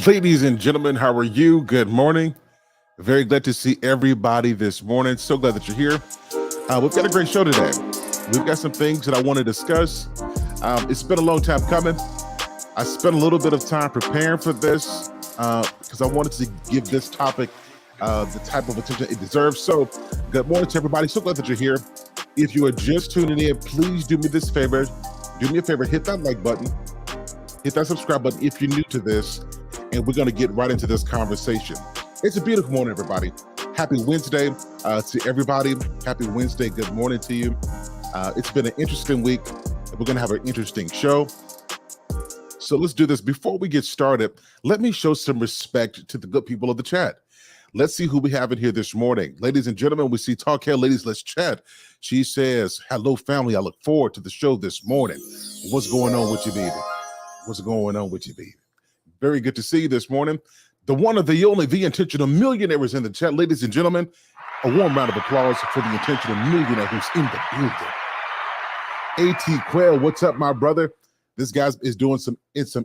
Ladies and gentlemen, how are you? Good morning. Very glad to see everybody this morning. So glad that you're here. We've got a great show today. We've got some things that I want to discuss. It's been a long time coming. I spent a little bit of time preparing for this because I wanted to give this topic the type of attention it deserves. So good morning to everybody. So glad that you're here. If you are just tuning in, please do me this favor. Do me a favor, hit that like button, hit that subscribe button if you're new to this, and we're going to get right into this conversation. It's a beautiful morning, everybody. Happy Wednesday to everybody. Happy Wednesday. Good morning to you. It's been an interesting week. We're going to have an interesting show. So let's do this. Before we get started, let me show some respect to the good people of the chat. Let's see who we have in here this morning. Ladies and gentlemen, we see Talk Hale Ladies, let's chat. She says, hello, family. I look forward to the show this morning. What's going on with you, baby? What's going on with you, baby? Very good to see you this morning. The one of the only, the intentional millionaire is in the chat. Ladies and gentlemen, a warm round of applause for the intentional millionaire who's in the building. A.T. Quail, what's up, my brother? This guy is doing some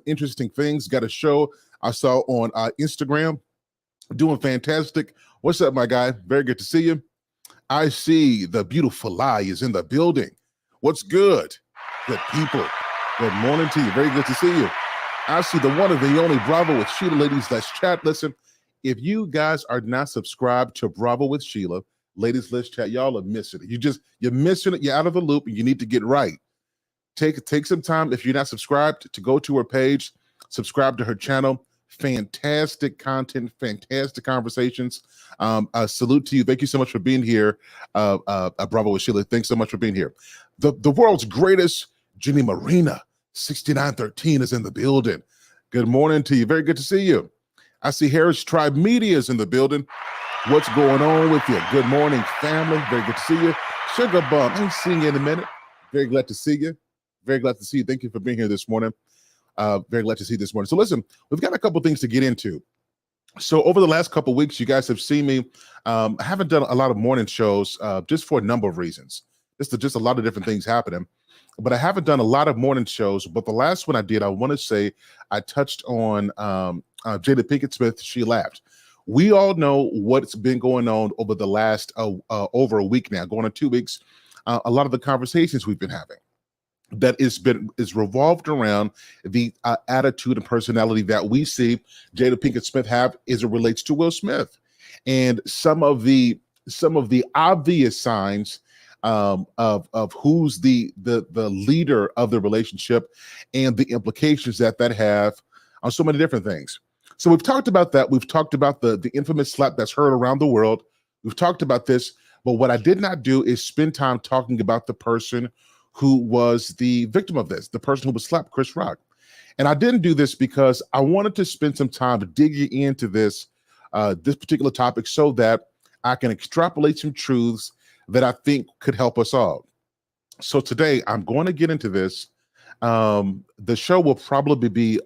interesting things. Got a show I saw on Instagram. Doing fantastic. What's up, my guy? Very good to see you. I see the beautiful lie is in the building. What's good? Good people. Good morning to you. Very good to see you. I see the one of the only Bravo with Sheila. Ladies, let's chat. Listen, if you guys are not subscribed to Bravo with Sheila, ladies, let's chat. Y'all are missing it. You're missing it. You're out of the loop and you need to get right. Take some time. If you're not subscribed, to go to her page, subscribe to her channel. Fantastic content, fantastic conversations. Salute to you. Thank you so much for being here. Bravo with Sheila. Thanks so much for being here. The world's greatest Jenny Marina, 6913 is in the building. Good morning to you. Very good to see you. I see Harris Tribe Media is in the building. What's going on with you? Good morning, family. Very good to see you. Sugar Bum, I ain't seen you in a minute. Very glad to see you. Very glad to see you. Thank you for being here this morning. Very glad to see you this morning. So listen, we've got a couple things to get into. So over the last couple of weeks, you guys have seen me. I haven't done a lot of morning shows just for a number of reasons. Just a lot of different things happening. But I haven't done a lot of morning shows. But the last one I did, I want to say I touched on Jada Pinkett Smith. She laughed. We all know what's been going on over the last over a week now, going on 2 weeks. A lot of the conversations we've been having. that is revolved around the attitude and personality that we see Jada Pinkett Smith have as it relates to Will Smith, and some of the obvious signs of who's the leader of the relationship, and the implications that have on so many different things. So we've talked about that. We've talked about the infamous slap that's heard around the world. We've talked about this, but what I did not do is spend time talking about the person who was the victim of this, the person who was slapped, Chris Rock. And I didn't do this because I wanted to spend some time digging into this particular topic so that I can extrapolate some truths that I think could help us all. So today I'm going to get into this. The show will probably be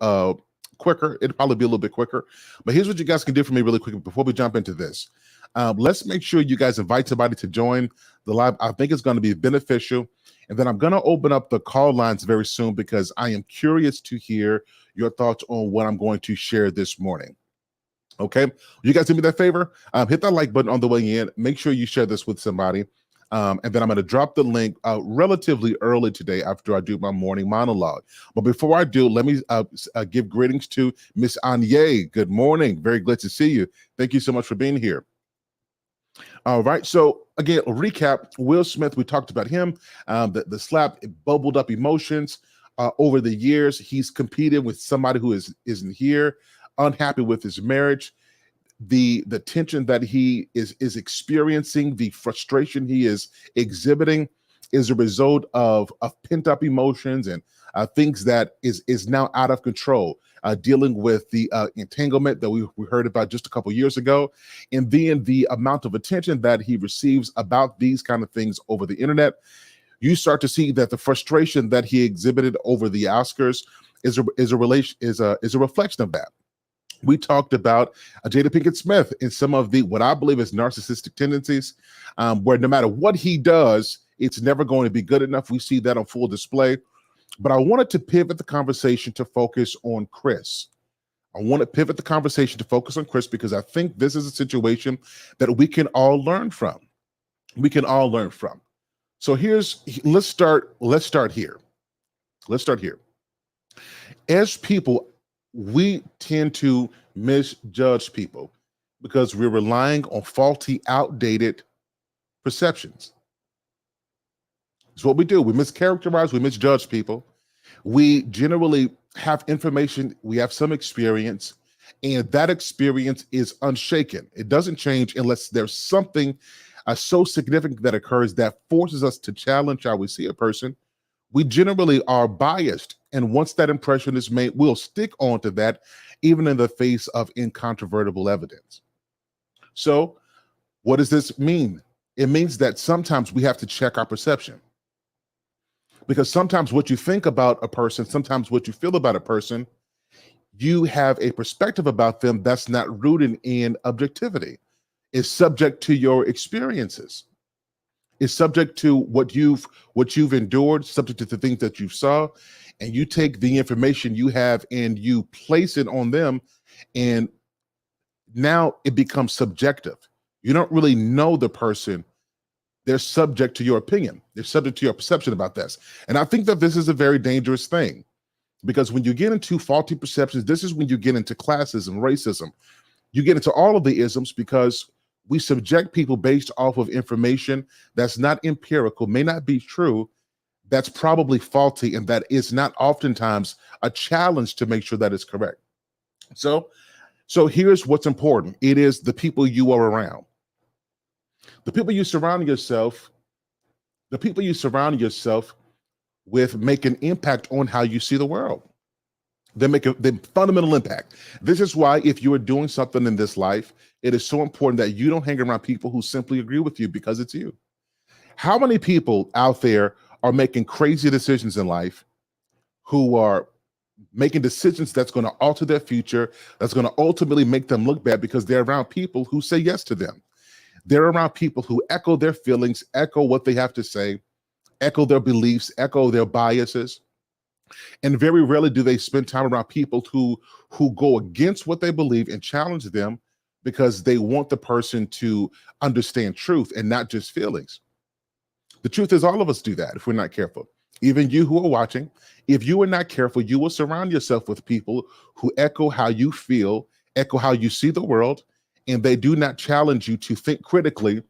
quicker. It'll probably be a little bit quicker. But here's what you guys can do for me really quickly before we jump into this. Let's make sure you guys invite somebody to join the live. I think it's going to be beneficial. And then I'm going to open up the call lines very soon because I am curious to hear your thoughts on what I'm going to share this morning. Okay, you guys do me that favor. Hit that like button on the way in. Make sure you share this with somebody. And then I'm going to drop the link relatively early today after I do my morning monologue. But before I do, let me give greetings to Miss Anye. Good morning. Very glad to see you. Thank you so much for being here. All right. So again, a recap. Will Smith, we talked about him. The slap, it bubbled up emotions over the years. He's competed with somebody who isn't here, unhappy with his marriage, the tension that he is experiencing, the frustration he is exhibiting is a result of pent up emotions and things that is now out of control. Dealing with the entanglement that we heard about just a couple years ago, and then the amount of attention that he receives about these kind of things over the internet, you start to see that the frustration that he exhibited over the Oscars is a reflection of that. We talked about Jada Pinkett Smith and some of the what I believe is narcissistic tendencies, where no matter what he does, it's never going to be good enough. We see that on full display. But I wanted to pivot the conversation to focus on Chris. I want to pivot the conversation to focus on Chris because I think this is a situation that we can all learn from. We can all learn from. So let's start here. Let's start here. As people, we tend to misjudge people because we're relying on faulty, outdated perceptions. It's what we do. We mischaracterize, we misjudge people. We generally have information, we have some experience, and that experience is unshaken. It doesn't change unless there's something so significant that occurs that forces us to challenge how we see a person. We generally are biased. And once that impression is made, we'll stick on to that, even in the face of incontrovertible evidence. So what does this mean? It means that sometimes we have to check our perception. Because sometimes what you think about a person, sometimes what you feel about a person, you have a perspective about them that's not rooted in objectivity. It's subject to your experiences. It's subject to what you've endured, subject to the things that you saw, and you take the information you have and you place it on them, and now it becomes subjective. You don't really know the person. They're subject to your opinion. They're subject to your perception about this. And I think that this is a very dangerous thing because when you get into faulty perceptions, this is when you get into classism, racism. You get into all of the isms because we subject people based off of information that's not empirical, may not be true, that's probably faulty, and that is not oftentimes a challenge to make sure that it's correct. So here's what's important. It is the people you are around. The people you surround yourself with make an impact on how you see the world. They make a fundamental impact. This is why if you are doing something in this life, it is so important that you don't hang around people who simply agree with you because it's you. How many people out there are making crazy decisions in life, who are making decisions that's going to alter their future, that's going to ultimately make them look bad because they're around people who say yes to them? They're around people who echo their feelings, echo what they have to say, echo their beliefs, echo their biases. And very rarely do they spend time around people who go against what they believe and challenge them because they want the person to understand truth and not just feelings. The truth is all of us do that if we're not careful. even you who are watching, if you are not careful, you will surround yourself with people who echo how you feel, echo how you see the world, and they do not challenge you to think critically,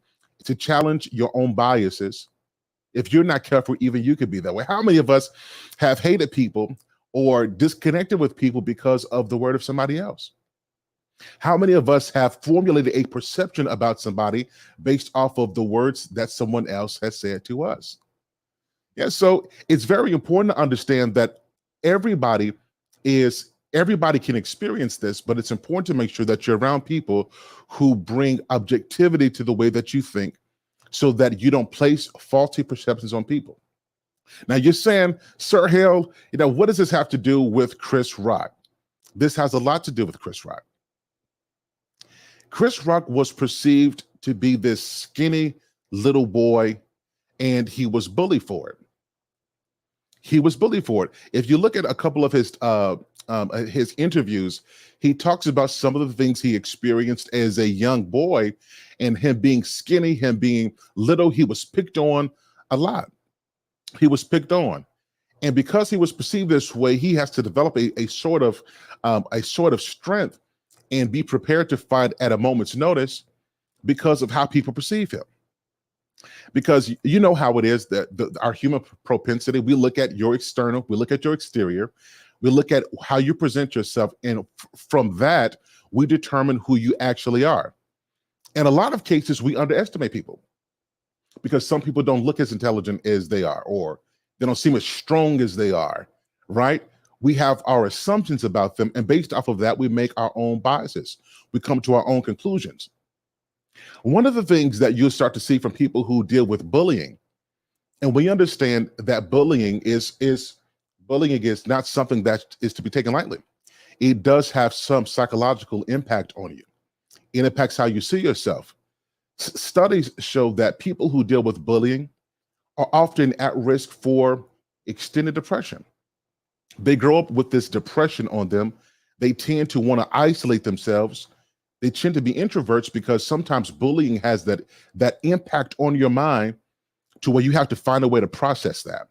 to challenge your own biases. If you're not careful, even you could be that way. How many of us have hated people or disconnected with people because of the word of somebody else? How many of us have formulated a perception about somebody based off of the words that someone else has said to us? Yeah, so it's very important to understand that everybody everybody can experience this, but it's important to make sure that you're around people who bring objectivity to the way that you think so that you don't place faulty perceptions on people. Now you're saying, Sir Hale, what does this have to do with Chris Rock? This has a lot to do with Chris Rock. Chris Rock was perceived to be this skinny little boy, and he was bullied for it. He was bullied for it. If you look at a couple of his interviews, he talks about some of the things he experienced as a young boy, and him being skinny, him being little. He was picked on a lot. He was picked on, and because he was perceived this way, he has to develop a sort of strength and be prepared to fight at a moment's notice because of how people perceive him. Because you know how it is that our human propensity, we look at your external, we look at your exterior, we look at how you present yourself, and from that, we determine who you actually are. In a lot of cases, we underestimate people because some people don't look as intelligent as they are, or they don't seem as strong as they are, right? We have our assumptions about them, and based off of that, we make our own biases. We come to our own conclusions. One of the things that you'll start to see from people who deal with bullying, and we understand that bullying is not something that is to be taken lightly. It does have some psychological impact on you. It impacts how you see yourself. Studies show that people who deal with bullying are often at risk for extended depression. They grow up with this depression on them. They tend to want to isolate themselves. They tend to be introverts because sometimes bullying has that impact on your mind to where you have to find a way to process that.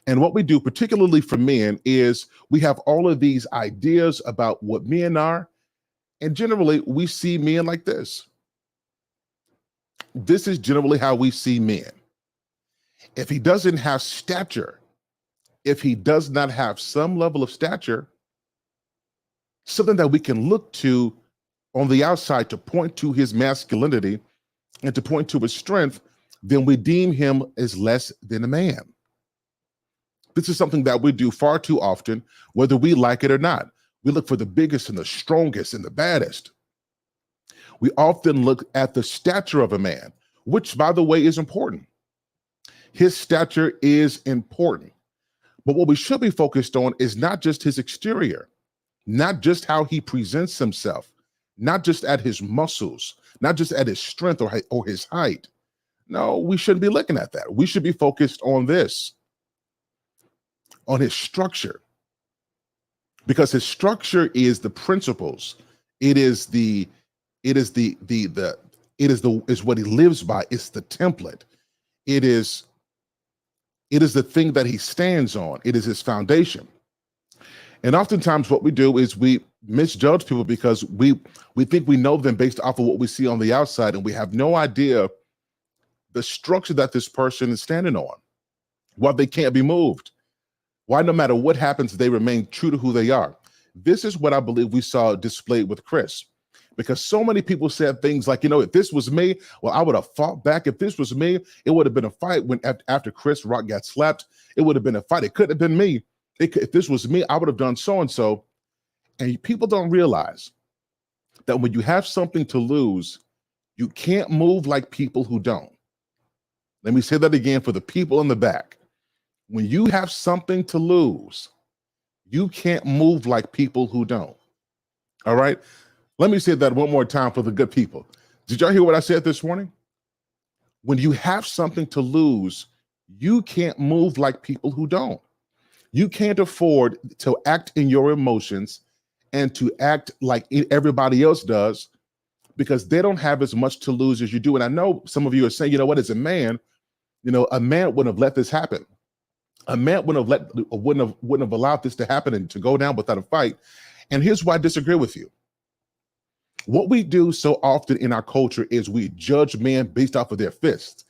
And what we do, particularly for men, is we have all of these ideas about what men are. And generally, we see men like this. This is generally how we see men. If he doesn't have stature, if he does not have some level of stature, something that we can look to on the outside to point to his masculinity and to point to his strength, then we deem him as less than a man. This is something that we do far too often, whether we like it or not. We look for the biggest and the strongest and the baddest. We often look at the stature of a man, which, by the way, is important. His stature is important. But what we should be focused on is not just his exterior, not just how he presents himself, not just at his muscles, not just at his strength or his height. No, we shouldn't be looking at that. We should be focused on this, on his structure, because his structure is the principles. It is what he lives by. It's the template. It is the thing that he stands on. It is his foundation. And oftentimes what we do is we misjudge people because we think we know them based off of what we see on the outside, and we have no idea the structure that this person is standing on, why they can't be moved, why no matter what happens, they remain true to who they are. This is what I believe we saw displayed with Chris, because so many people said things like, if this was me, well, I would have fought back. If this was me, it would have been a fight. When after Chris Rock got slapped, it would have been a fight. It couldn't have been me. If this was me, I would have done so-and-so. And people don't realize that when you have something to lose, you can't move like people who don't. Let me say that again for the people in the back. When you have something to lose, you can't move like people who don't. All right? Let me say that one more time for the good people. Did y'all hear what I said this morning? When you have something to lose, you can't move like people who don't. You can't afford to act in your emotions and to act like everybody else does, because they don't have as much to lose as you do. And I know some of you are saying, as a man, a man wouldn't have let this happen. A man wouldn't have allowed this to happen and to go down without a fight. And here's why I disagree with you. What we do so often in our culture is we judge men based off of their fists.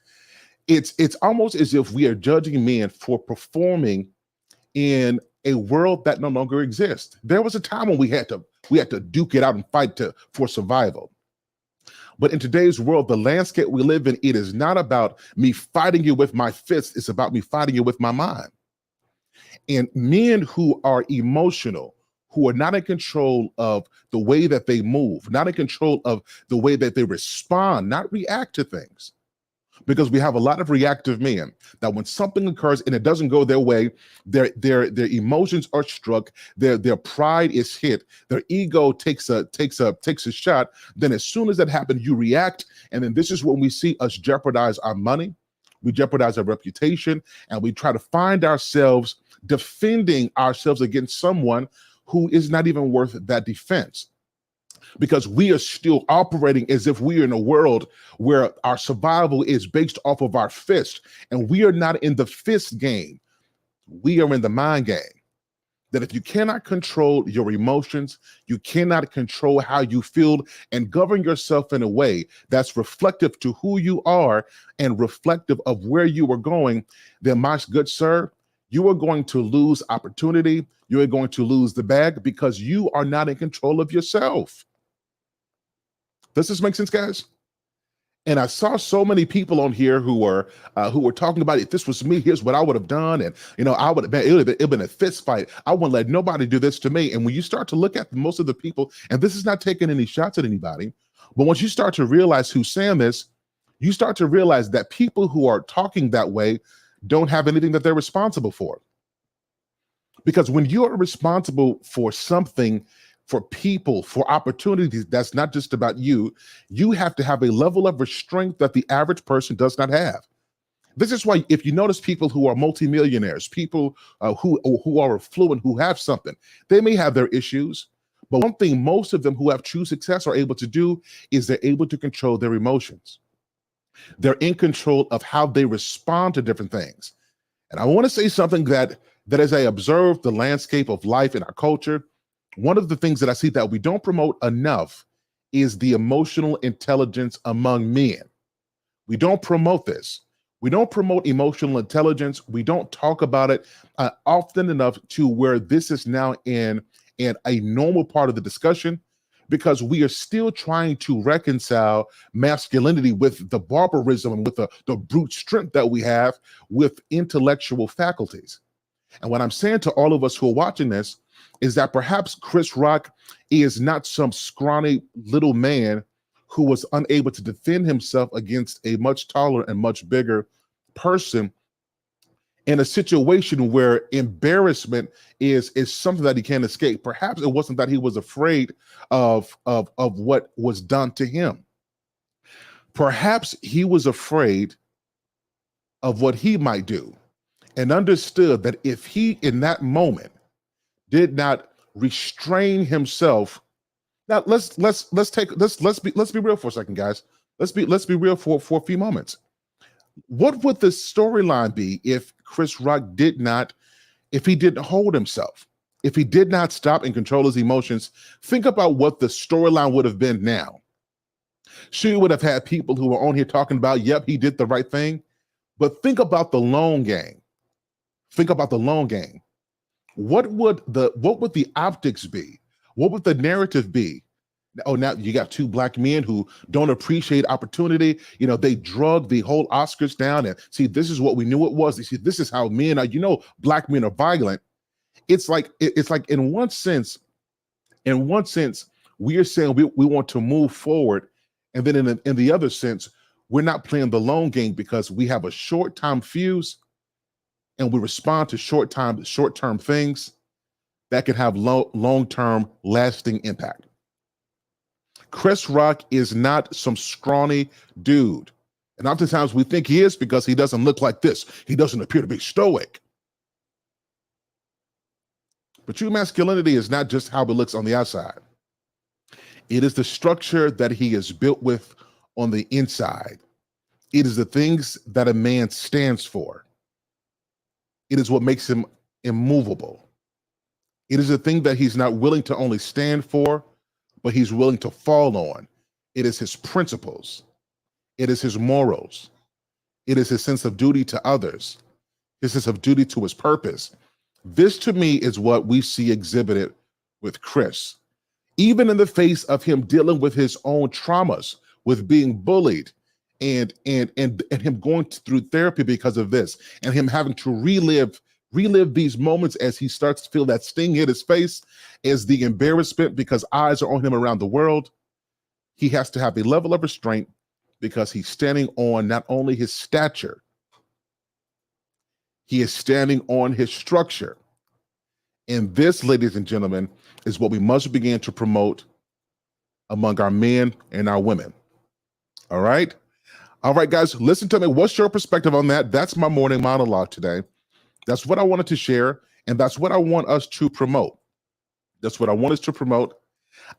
It's almost as if we are judging men for performing in a world that no longer exists. There was a time when we had to duke it out and fight for survival. But in today's world, the landscape we live in, it is not about me fighting you with my fists. It's about me fighting you with my mind. And men who are emotional, who are not in control of the way that they move, not in control of the way that they respond, not react to things. Because we have a lot of reactive men that when something occurs and it doesn't go their way, their emotions are struck, their pride is hit, their ego takes a shot. Then as soon as that happens, you react, and then this is when we see us jeopardize our money, we jeopardize our reputation, and we try to find ourselves defending ourselves against someone who is not even worth that defense. Because we are still operating as if we are in a world where our survival is based off of our fist. And we are not in the fist game. We are in the mind game. That if you cannot control your emotions, you cannot control how you feel and govern yourself in a way that's reflective to who you are and reflective of where you are going, then my good sir, you are going to lose opportunity. You are going to lose the bag because you are not in control of yourself. Does this make sense, guys? And I saw so many people on here who were talking about, if this was me, here's what I would have done, and I would have been, it would have been a fist fight. I wouldn't let nobody do this to me. And when you start to look at most of the people, and this is not taking any shots at anybody, but once you start to realize who's saying this, you start to realize that people who are talking that way don't have anything that they're responsible for. Because when you are responsible for something, for people, for opportunities, that's not just about you. You have to have a level of restraint that the average person does not have. This is why, if you notice people who are multimillionaires, people who are affluent, who have something, they may have their issues. But one thing most of them who have true success are able to do is they're able to control their emotions. They're in control of how they respond to different things. And I want to say something that as I observe the landscape of life in our culture, one of the things that I see that we don't promote enough is the emotional intelligence among men. We don't promote this. We don't promote emotional intelligence. We don't talk about it often enough to where this is now in a normal part of the discussion, because we are still trying to reconcile masculinity with the barbarism and with the brute strength that we have with intellectual faculties. And what I'm saying to all of us who are watching this is that perhaps Chris Rock is not some scrawny little man who was unable to defend himself against a much taller and much bigger person in a situation where embarrassment is something that he can't escape. Perhaps it wasn't that he was afraid of what was done to him. Perhaps he was afraid of what he might do and understood that if he, in that moment, did not restrain himself. Now let's be real for a second, guys. Let's be real for a few moments. What would the storyline be if Chris Rock if he didn't hold himself, if he did not stop and control his emotions? Think about what the storyline would have been now. Sure, would have had people who were on here talking about, yep, he did the right thing. But think about the long game. Think about the long game. What would the optics be? What would the narrative be? Oh, now you got two black men who don't appreciate opportunity. They drug the whole Oscars down, and see, this is what we knew it was. See, this is how men are. Black men are violent. It's like in one sense, we are saying we want to move forward, and then in the other sense, we're not playing the long game because we have a short time fuse. And we respond to short-term things that can have long-term lasting impact. Chris Rock is not some scrawny dude. And oftentimes we think he is because he doesn't look like this. He doesn't appear to be stoic. But true masculinity is not just how it looks on the outside. It is the structure that he is built with on the inside. It is the things that a man stands for. It is what makes him immovable. It is a thing that he's not willing to only stand for, but he's willing to fall on. It is his principles. It is his morals. It is his sense of duty to others, his sense of duty to his purpose. This to me is what we see exhibited with Chris. Even in the face of him dealing with his own traumas, with being bullied, and him going through therapy because of this, and him having to relive these moments as he starts to feel that sting hit his face, as the embarrassment because eyes are on him around the world. He has to have a level of restraint because he's standing on not only his stature, he is standing on his structure. And this, ladies and gentlemen, is what we must begin to promote among our men and our women. All right? All right, guys, listen to me. What's your perspective on that? That's my morning monologue today. That's what I wanted to share, and that's what I want us to promote. That's what I want us to promote.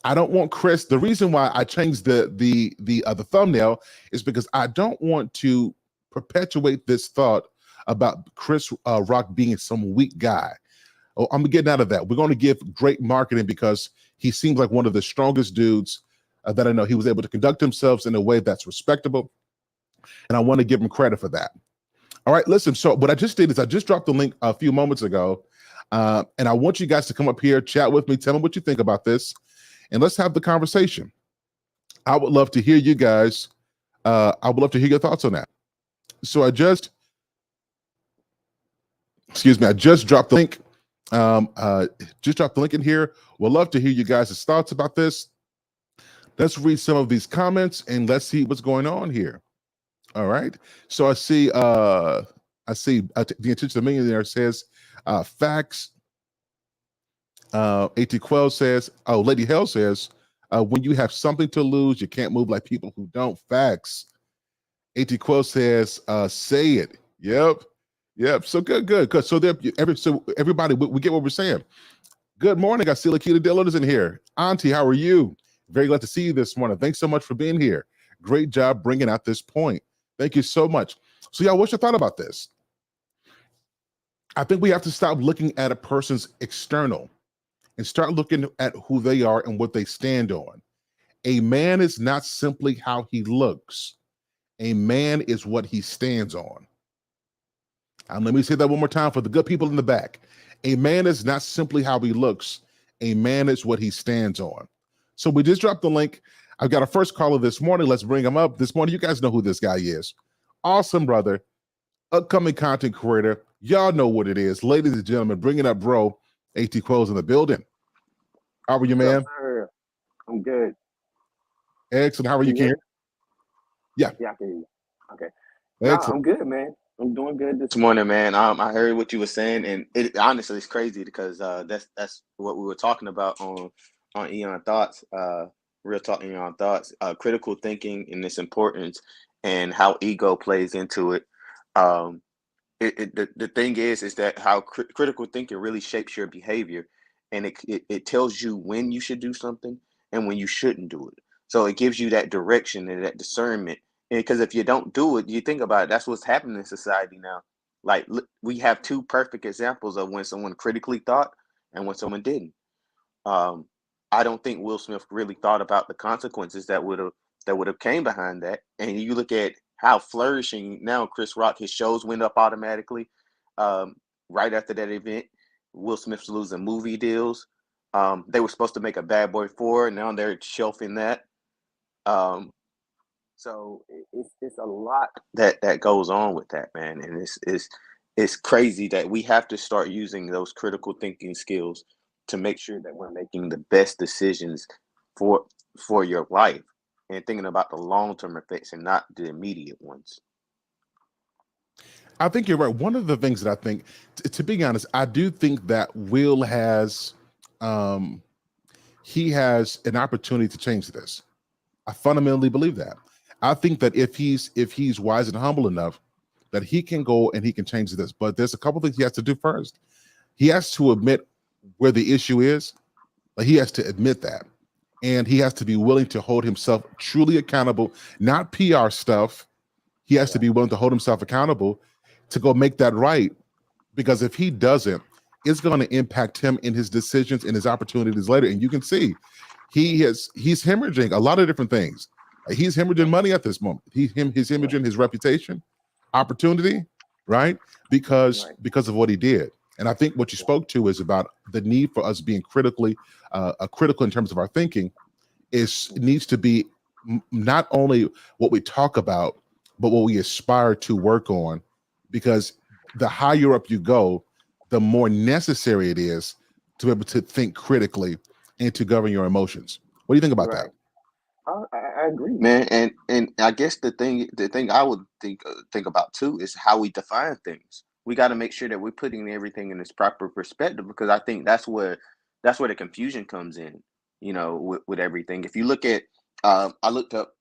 I don't want Chris. The reason why I changed the thumbnail is because I don't want to perpetuate this thought about Chris Rock being some weak guy. Oh, I'm getting out of that. We're going to give great marketing because he seems like one of the strongest dudes that I know. He was able to conduct himself in a way that's respectable, and I want to give him credit for that. All right, listen. So what I just did is I just dropped the link a few moments ago, and I want you guys to come up here, chat with me, tell me what you think about this, and let's have the conversation. I would love to hear you guys. I would love to hear your thoughts on that. So I just dropped the link. Just dropped the link in here. We'd love to hear you guys' thoughts about this. Let's read some of these comments and let's see what's going on here. All right. So I see the intention of millionaire says facts. AT Quell says, oh, Lady Hell says, when you have something to lose, you can't move like people who don't. Facts. AT Quell says, say it. Yep. So good. So everybody, we get what we're saying. Good morning. I see Lakita Dillon is in here. Auntie, how are you? Very glad to see you this morning. Thanks so much for being here. Great job bringing out this point. Thank you so much. So, y'all, what's your thought about this? I think we have to stop looking at a person's external and start looking at who they are and what they stand on. A man is not simply how he looks. A man is what he stands on. Let me say that one more time for the good people in the back. A man is not simply how he looks. A man is what he stands on. So we just dropped the link. I've got a first caller this morning. Let's bring him up. This morning, you guys know who this guy is. Awesome brother, upcoming content creator. Y'all know what it is. Ladies and gentlemen, bringing up bro, AT Quell's in the building. How are you, man? Sir? I'm good. Excellent. How are you, Ken? Yeah, I can hear you. Okay. No, Excellent. I'm good, man. I'm doing good this morning, man. I heard what you were saying, and it honestly is crazy because that's what we were talking about on Eon Thoughts, Real Talk Eon Thoughts, critical thinking and its importance and how ego plays into it. The thing is that how critical thinking really shapes your behavior, and it tells you when you should do something and when you shouldn't do it. So it gives you that direction and that discernment. Because if you don't do it, you think about it, that's what's happening in society now. Like we have two perfect examples of when someone critically thought and when someone didn't. Um, I don't think Will Smith really thought about the consequences that would have came behind that. And you look at how flourishing now Chris Rock, his shows went up automatically. Um, right after that event, Will Smith's losing movie deals. They were supposed to make a Bad Boy 4, now they're shelving that. Um, so it's a lot that goes on with that, man, and it's crazy that we have to start using those critical thinking skills to make sure that we're making the best decisions for for your life and thinking about the long term effects and not the immediate ones. I think you're right. One of the things that I think, to be honest, I do think that Will has, um, he has an opportunity to change this. I fundamentally believe that. I think that if he's wise and humble enough, that he can go and he can change this. But there's a couple things he has to do first. He has to admit where the issue is. Like he has to admit that, and he has to be willing to hold himself truly accountable, not PR stuff. He has to Yeah, be willing to hold himself accountable to go make that right. because if he doesn't, it's going to impact him in his decisions and his opportunities later. And you can see he's hemorrhaging a lot of different things. He's hemorrhaging money at this moment. He's Right. hemorrhaging his reputation, opportunity, right? Right. Because of what he did. And I think what you spoke to is about the need for us being critical in terms of our thinking. Is needs to be not only what we talk about, but what we aspire to work on, because the higher up you go, the more necessary it is to be able to think critically and to govern your emotions. What do you think about that? Right. I agree, man, and I guess the thing I would think about too is how we define things. We got to make sure that we're putting everything in its proper perspective, because I think that's where the confusion comes in. With everything. If you look at, I looked up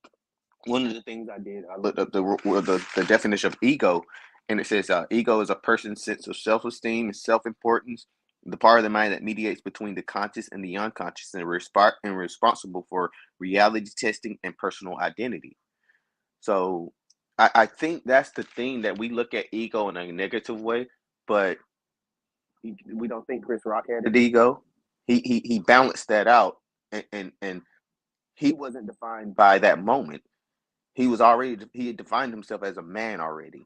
one of the things I did. I looked up the definition of ego, and it says ego is a person's sense of self-esteem and self-importance, the part of the mind that mediates between the conscious and the unconscious, and responsible for reality testing and personal identity. So I think that's the thing, that we look at ego in a negative way, but we don't think Chris Rock had an ego. He balanced that out, and he wasn't defined by that moment. He had defined himself as a man already.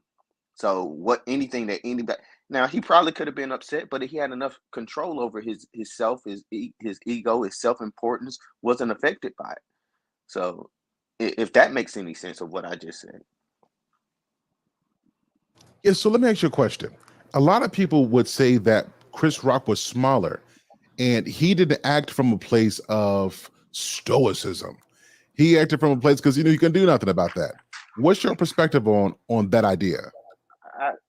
So what anything that anybody, now, he probably could have been upset, but he had enough control over his self, his ego, his self importance wasn't affected by it. So if that makes any sense of what I just said. Yeah, so let me ask you a question. A lot of people would say that Chris Rock was smaller and he didn't act from a place of stoicism. He acted from a place because he couldn't do nothing about that. What's your perspective on that idea?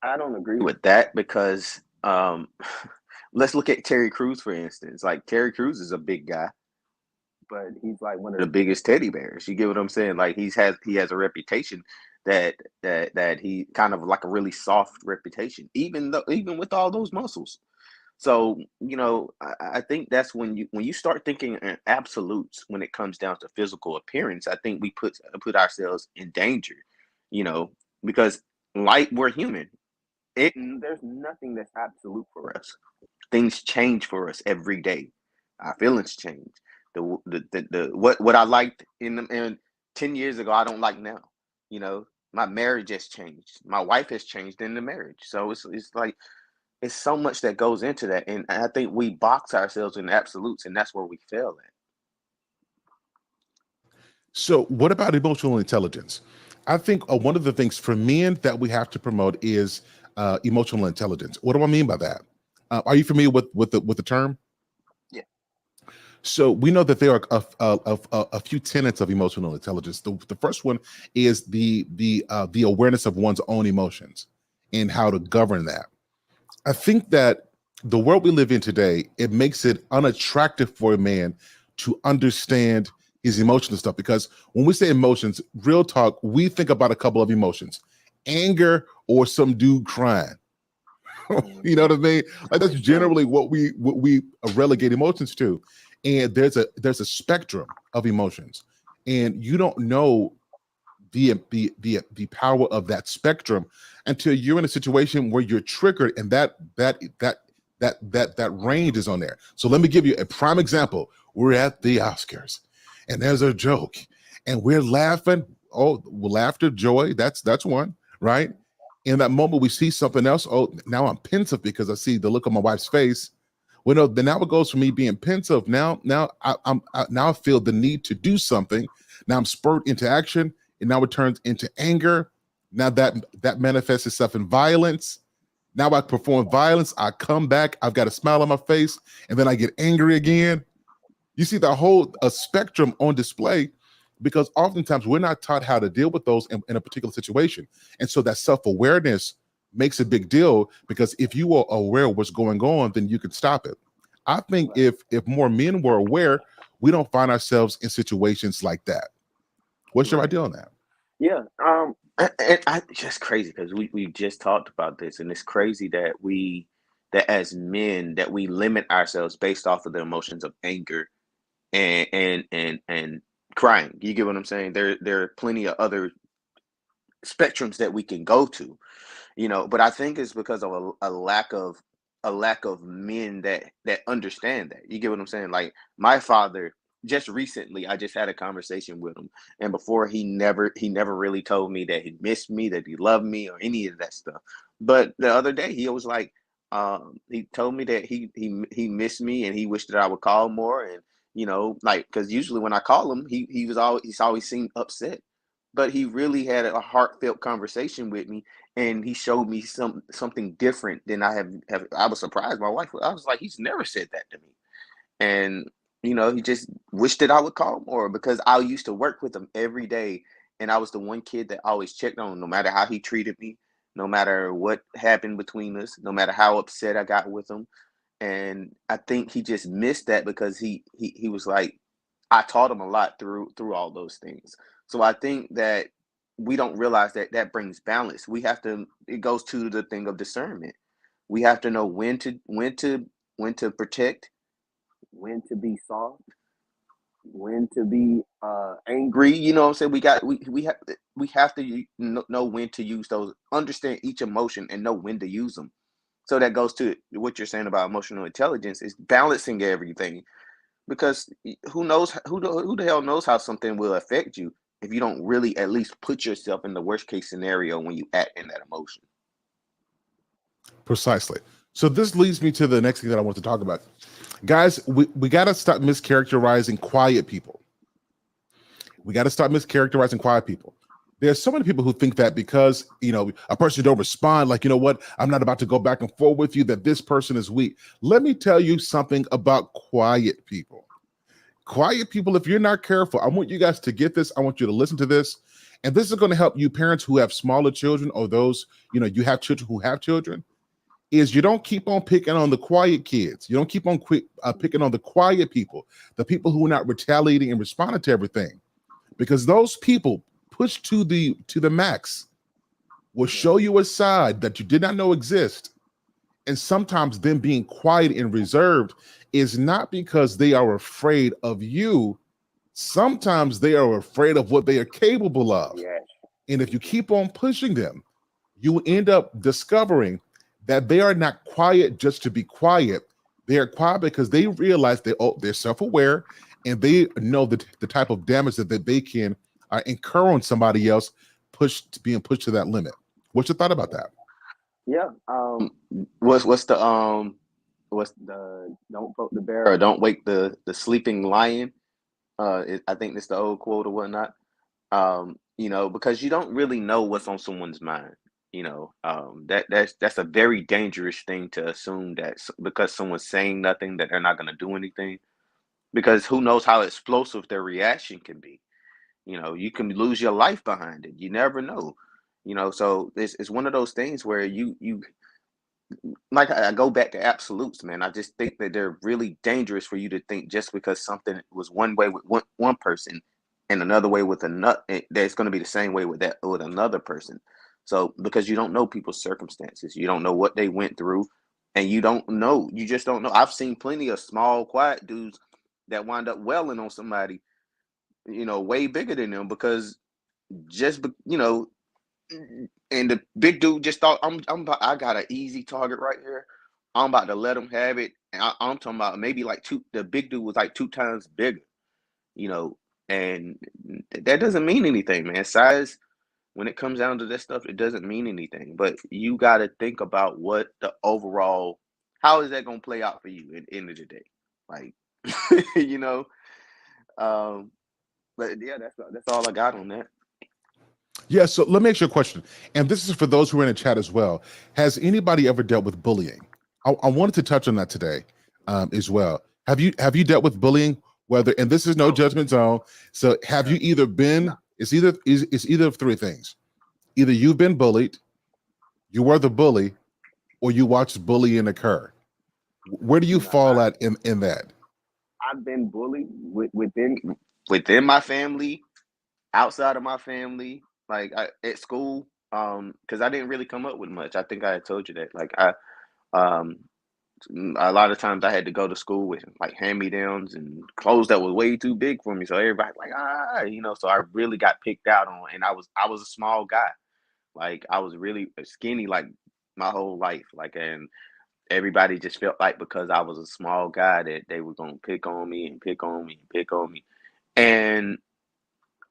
I don't agree with that, because let's look at Terry Crews, for instance. Like, Terry Crews is a big guy, but he's like one of the biggest teddy bears. You get what I'm saying? Like, he has a reputation that he kind of like a really soft reputation, even with all those muscles. So, I think that's when you start thinking in absolutes when it comes down to physical appearance. I think we put ourselves in danger, you know, because, like, we're human. There's nothing that's absolute for us. Things change for us every day. Our feelings change. What I liked in 10 years ago, I don't like now. You know, my marriage has changed. My wife has changed in the marriage. So it's like, it's so much that goes into that, and I think we box ourselves in absolutes, and that's where we fail at. So, what about emotional intelligence? I think one of the things for men that we have to promote is emotional intelligence. What do I mean by that? Are you familiar with the term? Yeah. So we know that there are a few tenets of emotional intelligence. The first one is the awareness of one's own emotions and how to govern that. I think that the world we live in today, it makes it unattractive for a man to understand his emotional stuff, because when we say emotions, real talk, we think about a couple of emotions: anger or some dude crying. You know Hmm. what I mean? Like, that's Right. generally what we relegate emotions to. And there's a spectrum of emotions, and you don't know the power of that spectrum until you're in a situation where you're triggered, and that range is on there. So let me give you a prime example. We're at the Oscars, and there's a joke, and we're laughing. Oh, laughter, joy. That's one, right? In that moment, we see something else. Oh, now I'm pensive because I see the look on my wife's face. Well, no, then now it goes from me being pensive. Now I feel the need to do something. Now I'm spurred into action, and now it turns into anger. Now that manifests itself in violence. Now I perform violence. I come back. I've got a smile on my face, and then I get angry again. You see the whole a spectrum on display, because oftentimes we're not taught how to deal with those in a particular situation. And so that self-awareness makes a big deal, because if you are aware of what's going on, then you can stop it. I think Right. if more men were aware, we don't find ourselves in situations like that. What's your Right. idea on that? Yeah. And just crazy, because we just talked about this, and it's crazy that as men, that we limit ourselves based off of the emotions of anger and crying. You get what I'm saying? There are plenty of other spectrums that we can go to. But I think it's because of a lack of men that understand that. You get what I'm saying? Like my father, just recently, I just had a conversation with him, and before he never really told me that he missed me, that he loved me, or any of that stuff. But the other day, he was like, he told me that he missed me and he wished that I would call more, and like because usually when I call him, he's always seemed upset, but he really had a heartfelt conversation with me, and he showed me something different than I have. I was surprised. My wife, I was like, he's never said that to me, and he just wished that I would call more because I used to work with him every day, and I was the one kid that always checked on him, no matter how he treated me, no matter what happened between us, no matter how upset I got with him, and I think he just missed that because he was like, I taught him a lot through all those things. So I think that we don't realize that that brings balance. We have to. It goes to the thing of discernment. We have to know when to protect, when to be soft, when to be angry. You know what I'm saying? We have to know when to use those. Understand each emotion and know when to use them. So that goes to what you're saying about emotional intelligence is balancing everything, because who the hell knows how something will affect you if you don't really at least put yourself in the worst case scenario when you act in that emotion. Precisely. So this leads me to the next thing that I want to talk about. Guys, we got to stop mischaracterizing quiet people. We got to stop mischaracterizing quiet people. There's so many people who think that because, a person don't respond, like, you know what, I'm not about to go back and forth with you, that this person is weak. Let me tell you something about quiet people. Quiet people, if you're not careful, I want you guys to get this. I want you to listen to this. And this is going to help you parents who have smaller children, or those, you have children who have children, is you don't keep on picking on the quiet kids. You don't keep on picking on the quiet people, the people who are not retaliating and responding to everything, because those people pushed to the max will show you a side that you did not know exist. And sometimes them being quiet and reserved is not because they are afraid of you. Sometimes they are afraid of what they are capable of. Yeah. And if you keep on pushing them, you end up discovering that they are not quiet just to be quiet. They are quiet because they realize they're self-aware, and they know the type of damage that they can incur on somebody else, being pushed to that limit. What's your thought about that? Yeah. What's the don't poke the bear or don't wake the sleeping lion? I think that's the old quote or whatnot. Because you don't really know what's on someone's mind. That's a very dangerous thing to assume that because someone's saying nothing that they're not going to do anything. Because who knows how explosive their reaction can be. You can lose your life behind it. You never know. So it's one of those things where you like I go back to absolutes, man. I just think that they're really dangerous for you to think just because something was one way with one person and another way with another, that's going to be the same way with another person. So because you don't know people's circumstances, you don't know what they went through, and you just don't know. I've seen plenty of small, quiet dudes that wind up welling on somebody, way bigger than them because just and the big dude just thought I got an easy target right here. I'm about to let him have it. And I'm talking about maybe like two. The big dude was like two times bigger, you know, and that doesn't mean anything, man. Size, when it comes down to this stuff, it doesn't mean anything. But you got to think about what the overall, how is that going to play out for you at the end of the day, like, you know. Um, but yeah, that's all I got on that. Yeah, so let me ask you a question. And this is for those who are in the chat as well. Has anybody ever dealt with bullying? I wanted to touch on that today as well. Have you dealt with bullying? Whether, and this is no Oh, judgment zone. So have you either been, it's either of three things. Either you've been bullied, you were the bully, or you watched bullying occur. Where do you no, fall at in that? I've been bullied within my family, outside of my family, like at school. Because I didn't really come up with much. I think I had told you that. Like um, a lot of times I had to go to school with like hand me downs and clothes that was way too big for me. So everybody like So I really got picked out on, and I was a small guy. Like I was really skinny like my whole life. Like, and everybody just felt like because I was a small guy that they were gonna pick on me and pick on me and pick on me. And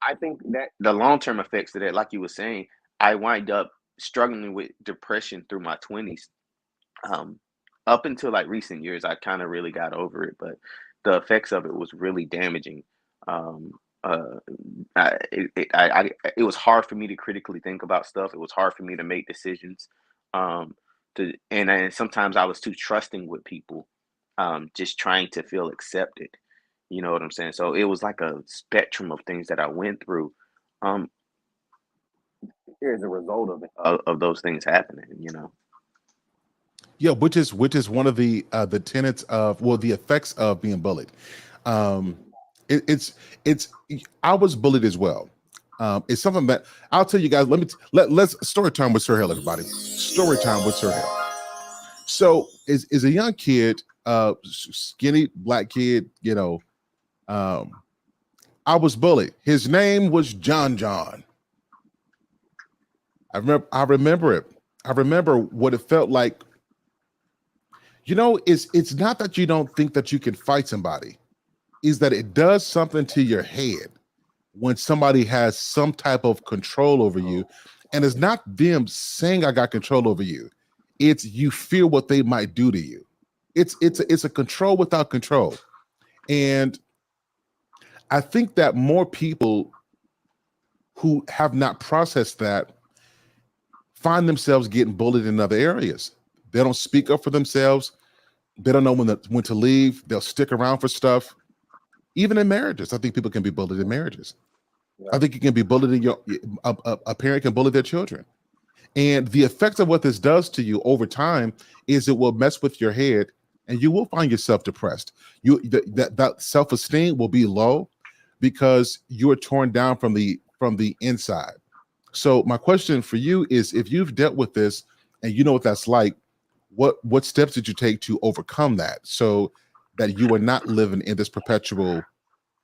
I think that the long term effects of that, like you were saying, I wind up struggling with depression through my 20s. Um, Up until like recent years, I kind of really got over it, but the effects of it was really damaging. Um, uh, it was hard for me to critically think about stuff. It was hard for me to make decisions. Um, and sometimes I was too trusting with people, just trying to feel accepted. You know what I'm saying? So it was like a spectrum of things that I went through. Um, as a result of of those things happening. You know. Yeah, which is one of the tenets of, well, the effects of being bullied. Um, it's I was bullied as well. It's something that I'll tell you guys. Let's story time with Sir Hale, everybody. Story time with Sir Hale. So, is a young kid, skinny black kid, um, I was bullied. His name was John John. I remember it. I remember what it felt like. It's not that you don't think that you can fight somebody, is that it does something to your head when somebody has some type of control over you. And it's not them saying I got control over you. It's you feel what they might do to you. It's a control without control. And I think that more people who have not processed that find themselves getting bullied in other areas. They don't speak up for themselves. They don't know when to leave. They'll stick around for stuff. Even in marriages, I think people can be bullied in marriages. I Right. think you can be bullied in a parent can bully their children. And the effects of what this does to you over time is it will mess with your head, and you will find yourself depressed. That self-esteem will be low because you are torn down from the inside. So my question for you is, if you've dealt with this and you know what that's like, what steps did you take to overcome that so that you are not living in this perpetual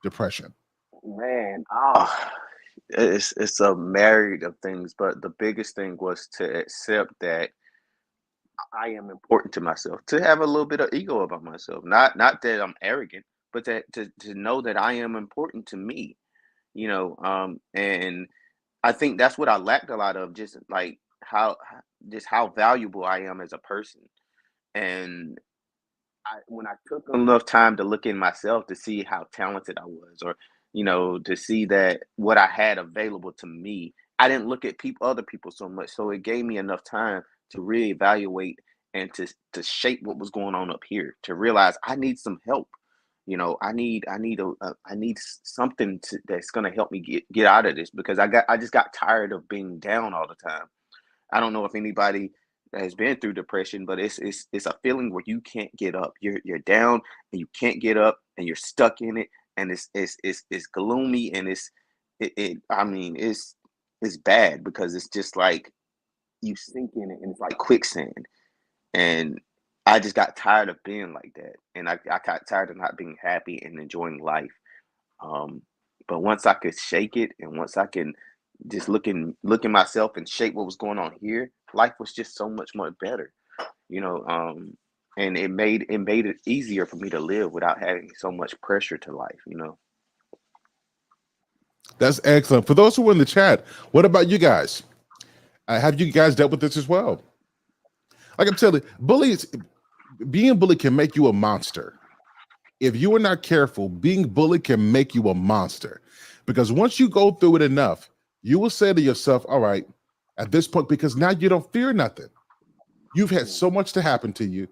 depression? Man, it's a myriad of things, but the biggest thing was to accept that I am important to myself, to have a little bit of ego about myself. Not that I'm arrogant, but that to know that I am important to me, and I think that's what I lacked a lot of, just like just how valuable I am as a person. And when I took enough time to look in myself to see how talented I was, or to see that what I had available to me, I didn't look at other people so much. So it gave me enough time to reevaluate and to shape what was going on up here. To realize I need some help. I need something that's gonna help me get out of this, because I just got tired of being down all the time. I don't know if anybody has been through depression, but it's a feeling where you can't get up. You're down and you can't get up, and you're stuck in it, and it's gloomy, and I mean it's bad, because it's just like you sink in it and it's like quicksand. And I just got tired of being like that, and I got tired of not being happy and enjoying life. Um, but once I could shake it, and once I can just look in myself and shake what was going on here, life was just so much more better, you know. And it made it easier for me to live without having so much pressure to life. That's excellent. For those who are in the chat, what about you guys? Have you guys dealt with this as well? Like I'm telling you, being bullied can make you a monster. If you are not careful, being bullied can make you a monster. Because once you go through it enough, you will say to yourself, all right, at this point, because now you don't fear nothing. You've had so much to happen to you.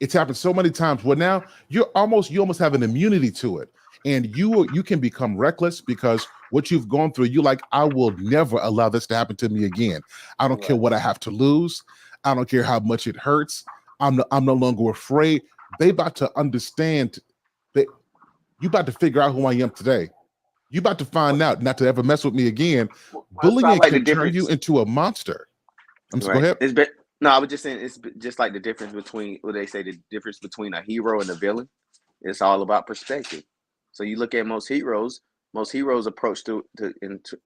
It's happened so many times. Well, now you almost have an immunity to it. And you can become reckless because what you've gone through, you like, I will never allow this to happen to me again. I don't care Right. what I have to lose. I don't care how much it hurts. I'm no longer afraid. They about to understand that you about to figure out who I am today. You about to What, find out not to ever mess with me again. what I Bullying like the can turn you difference. into a monster. Go Right. ahead. No, I was just saying just like the difference between what they say, the difference between a hero and a villain. It's all about perspective. So you look at most heroes approach to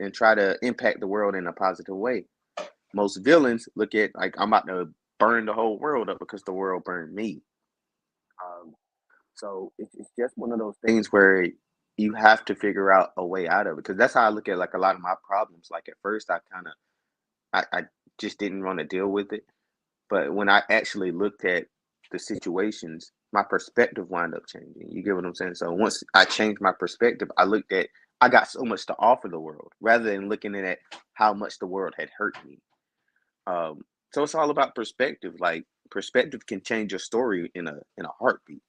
and try to impact the world in a positive way. most villains look at like I'm about to burn the whole world up because the world burned me. Um, so it's just one of those things where you have to figure out a way out of it. Because that's how I look at like a lot of my problems. Like at first, I just didn't want to deal with it, but when I actually looked at the situations, my perspective wound up changing. You get what I'm saying? So once I changed my perspective, I got so much to offer the world rather than looking at how much the world had hurt me. Um, so it's all about perspective. Like perspective can change your story in a heartbeat.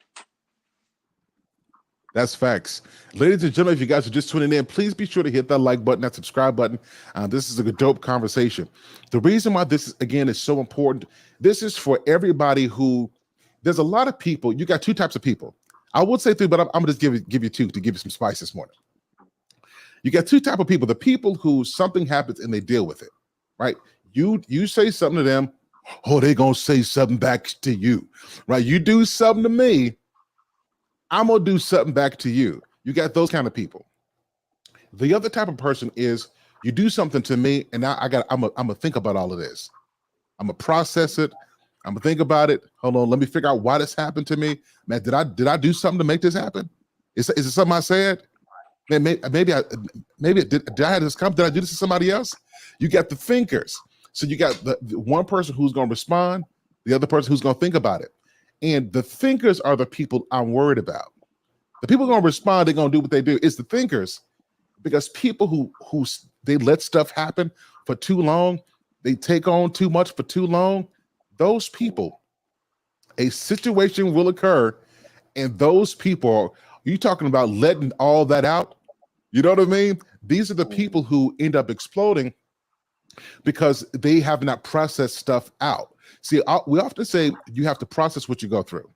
That's facts. Ladies and gentlemen, if you guys are just tuning in, please be sure to hit that like button, that subscribe button. This is a dope conversation. The reason why this, again, is so important, this is for everybody who, there's a lot of people, you got two types of people. I would say three, but I'm going to just give you two to give you some spice this morning. You got two type of people. The people who something happens and they deal with it, right? You say something to them, oh, they're going to say something back to you, right? You do something to me, I'm gonna do something back to you. You got those kind of people. The other type of person is you do something to me, and now I'm gonna think about all of this. I'm gonna process it. I'm gonna think about it. Hold on, let me figure out why this happened to me. Man, did I do something to make this happen? Is it something I said? Man, maybe did I have this come? Did I do this to somebody else? You got the thinkers. So you got the one person who's gonna respond, the other person who's gonna think about it. And the thinkers are the people I'm worried about. The people going to respond, they're going to do what they do. It's the thinkers, because people who they let stuff happen for too long, they take on too much for too long. Those people, a situation will occur, and those people, you talking about letting all that out? You know what I mean? These are the people who end up exploding because they have not processed stuff out. See, we often say you have to process what you go through.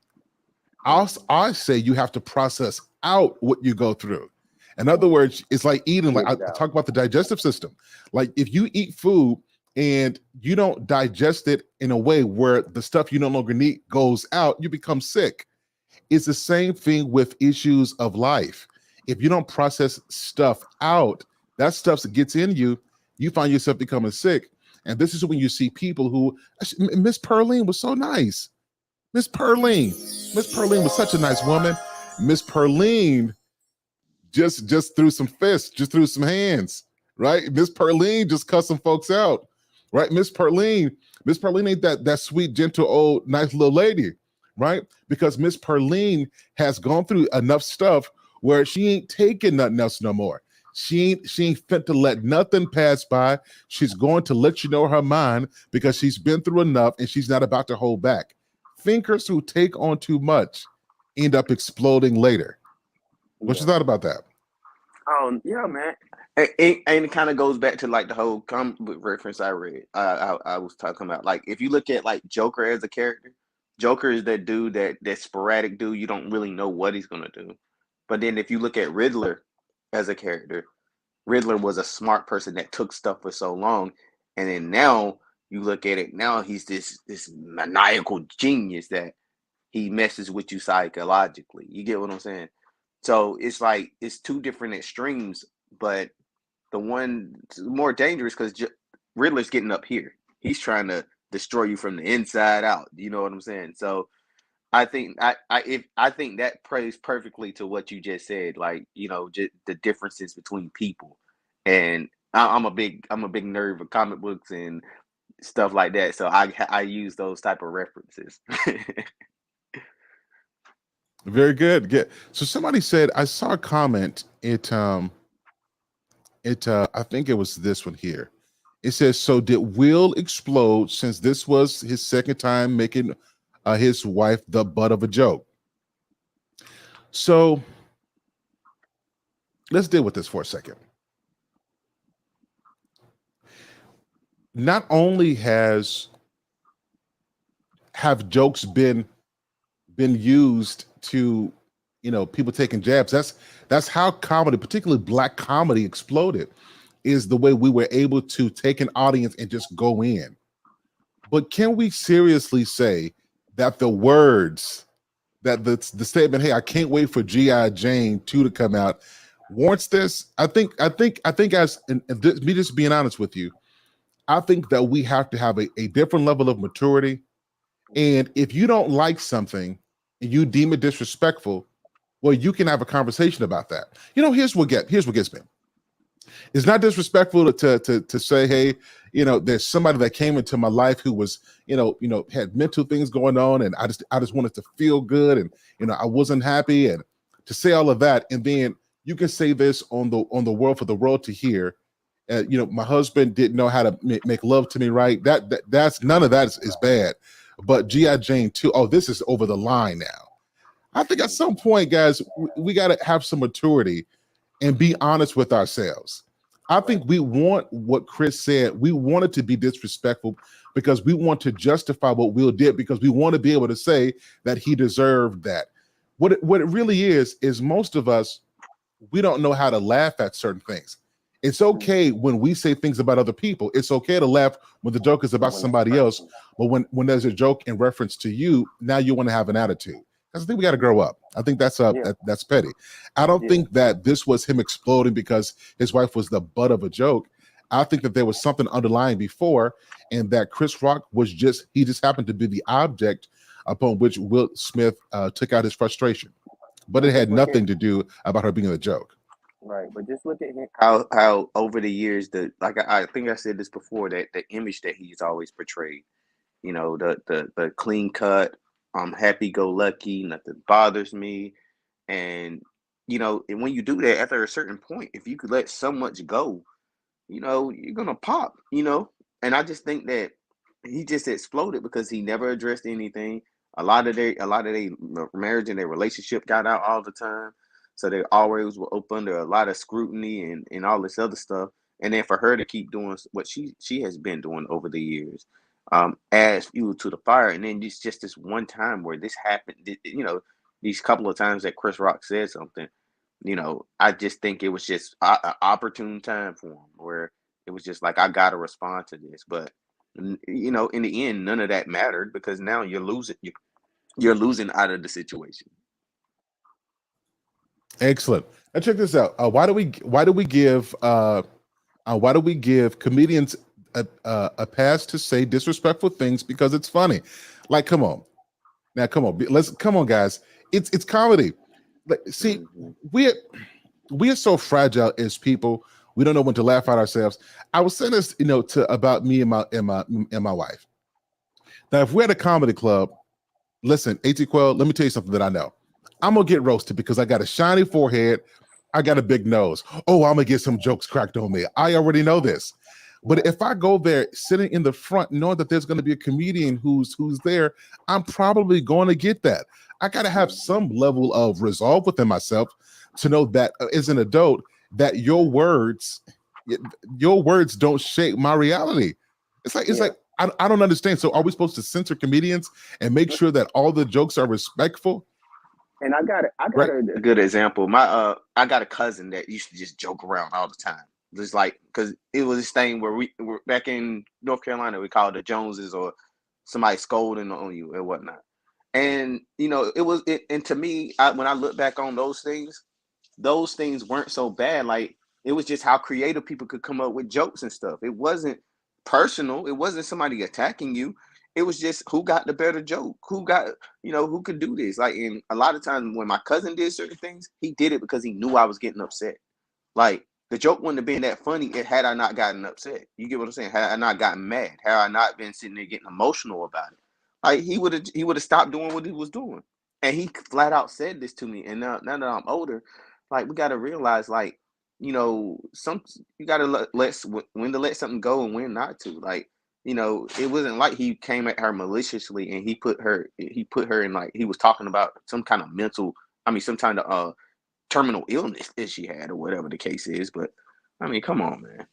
I say you have to process out what you go through. In other words, it's like eating, like I talk about the digestive system. Like if you eat food and you don't digest it in a way where the stuff you no longer need goes out, you become sick. It's the same thing with issues of life. If you don't process stuff out, that stuff that gets in you, you find yourself becoming sick. And this is when you see people who, Miss Pearline was so nice. Miss Pearline was such a nice woman. Miss Pearline just threw some fists, just threw some hands, right? Miss Pearline just cussed some folks out, right? Miss Pearline ain't that sweet, gentle, old, nice little lady, right? Because Miss Pearline has gone through enough stuff where she ain't taking nothing else no more. She ain't fit to let nothing pass by. She's going to let you know her mind because she's been through enough and she's not about to hold back. Thinkers who take on too much end up exploding later. What you thought about that? Yeah, man. And it kind of goes back to like the whole comic book reference I read. I was talking about like if you look at like Joker as a character, Joker is that dude that sporadic dude you don't really know what he's gonna do. But then if you look at Riddler as a character, Riddler was a smart person that took stuff for so long, and then now you look at it, now he's this maniacal genius that he messes with you psychologically. You get what I'm saying? So it's like it's two different extremes, but the one more dangerous because Riddler's getting up here. He's trying to destroy you from the inside out. You know what I'm saying? So I think that plays perfectly to what you just said. Like just the differences between people, and I'm a big nerd for comic books and stuff like that. So I use those type of references. Very good. Good. So somebody said, I saw a comment. I think it was this one here. It says, so did Will explode since this was his second time making his wife the butt of a joke? So let's deal with this for a second. Not only have jokes been used to, people taking jabs. That's how comedy, particularly black comedy, exploded, is the way we were able to take an audience and just go in. But can we seriously say that the words, that the statement, hey, I can't wait for G.I. Jane 2 to come out, warrants this? I think as, and me just being honest with you, I think that we have to have a different level of maturity. And if you don't like something and you deem it disrespectful, well, you can have a conversation about that. Here's what gets me. It's not disrespectful to say, hey, there's somebody that came into my life who was, had mental things going on, and I just wanted to feel good, and I wasn't happy, and to say all of that, and then you can say this on the world for the world to hear. My husband didn't know how to make love to me right. That's none of that is bad, but GI Jane too. Oh, this is over the line now. I think at some point, guys, we got to have some maturity and be honest with ourselves. I think we want what Chris said. We want it to be disrespectful because we want to justify what Will did, because we want to be able to say that he deserved that. What it really is most of us, we don't know how to laugh at certain things. It's okay when we say things about other people. It's okay to laugh when the joke is about somebody else. But when there's a joke in reference to you, now you want to have an attitude. I think we got to grow up. I think that's petty. I don't think that this was him exploding because his wife was the butt of a joke. I think that there was something underlying before, and that Chris Rock he just happened to be the object upon which Will Smith took out his frustration. But it had nothing to do about her being a joke. Right, but just look at him, how over the years, I think I said this before, that the image that he's always portrayed, the clean cut, happy go lucky, nothing bothers me, and and when you do that, after a certain point, if you could let so much go, you're gonna pop, and I just think that he just exploded because he never addressed anything. A lot of their marriage and their relationship got out all the time, so they always were up under a lot of scrutiny and all this other stuff. And then for her to keep doing what she has been doing over the years, adds fuel to the fire. And then it's just this one time where this happened. These couple of times that Chris Rock said something, I just think it was just an opportune time for him, where it was just like, I gotta respond to this. But in the end, none of that mattered, because now you're losing. You're losing out of the situation. Excellent. Now check this out. Why do we give comedians a pass to say disrespectful things because it's funny? Like, come on, now, come on, guys. It's comedy. Like, see, Hmm. we are so fragile as people. We don't know when to laugh at ourselves. I was saying this, to about me and my wife. Now, if we're at a comedy club, listen, AT Quell, let me tell you something that I know. I'm gonna get roasted because I got a shiny forehead, I got a big nose. Oh, I'm gonna get some jokes cracked on me. I already know this. But if I go there sitting in the front, knowing that there's going to be a comedian who's there, I'm probably going to get that. I got to have some level of resolve within myself to know that as an adult, that your words don't shape my reality. It's like I don't understand. So are we supposed to censor comedians and make sure that all the jokes are respectful? And I got Right. a good example. I got a cousin that used to just joke around all the time. Just like, because it was this thing where we were back in North Carolina, we called the Joneses, or somebody scolding on you and whatnot. And and to me, when I look back on those things weren't so bad. Like, it was just how creative people could come up with jokes and stuff. It wasn't personal. It wasn't somebody attacking you. It was just who got the better joke, who could do this. Like, and a lot of times when my cousin did certain things, he did it because he knew I was getting upset. Like, the joke wouldn't have been that funny had I not gotten upset. You get what I'm saying? Had I not gotten mad, had I not been sitting there getting emotional about it, like, he would have stopped doing what he was doing. And he flat out said this to me. And now that I'm older, like, we got to realize, like, some you got to when to let something go and when not to. Like, it wasn't like he came at her maliciously and he put her in, like, he was talking about some kind of some kind of terminal illness that she had, or whatever the case is. But I mean, come on, man.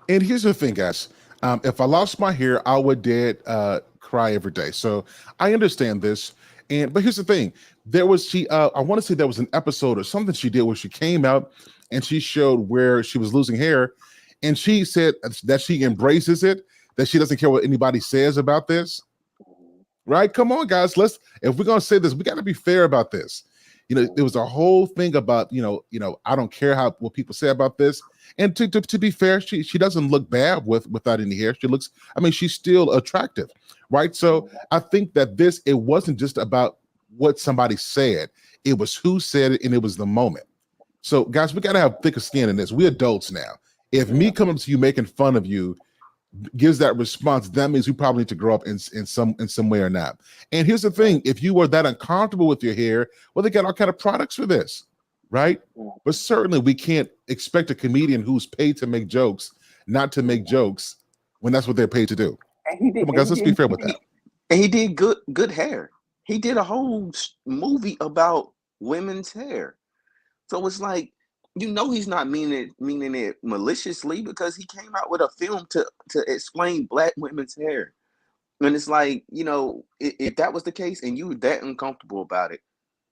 And here's the thing, guys. If I lost my hair, I would dead cry every day. So I understand this. But here's the thing. I want to say there was an episode or something she did where she came out and she showed where she was losing hair. And she said that she embraces it, that she doesn't care what anybody says about this. Right? Come on, guys. If we're gonna say this, we got to be fair about this. There was a whole thing about, I don't care what people say about this. And to be fair, she doesn't look bad without any hair. She looks, I mean, she's still attractive, right? So I think that it wasn't just about what somebody said. It was who said it, and it was the moment. So guys, we gotta have thicker skin in this. We're adults now. If me coming to you making fun of you gives that response, that means we probably need to grow up in some way or not. And here's the thing: if you were that uncomfortable with your hair, well, they got all kind of products for this, right? But certainly we can't expect a comedian who's paid to make jokes not to make jokes when that's what they're paid to do. Come on, guys, let's be fair with that. And he did good hair. He did a whole movie about women's hair. So it's like, he's not meaning it maliciously, because he came out with a film to explain Black women's hair. And it's like, if that was the case and you were that uncomfortable about it,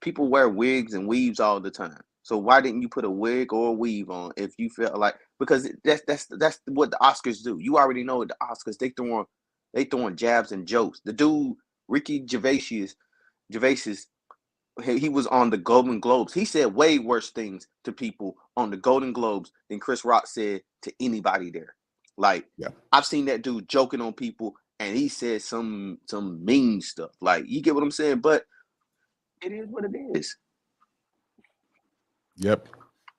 people wear wigs and weaves all the time. So why didn't you put a wig or a weave on if you felt like, because that's what the Oscars do. You already know the Oscars, they throwing jabs and jokes. The dude, Ricky Gervais, he was on the Golden Globes. He said way worse things to people on the Golden Globes than Chris Rock said to anybody there. Like, I've seen that dude joking on people, and he said some mean stuff. Like, you get what I'm saying? But it is what it is. Yep.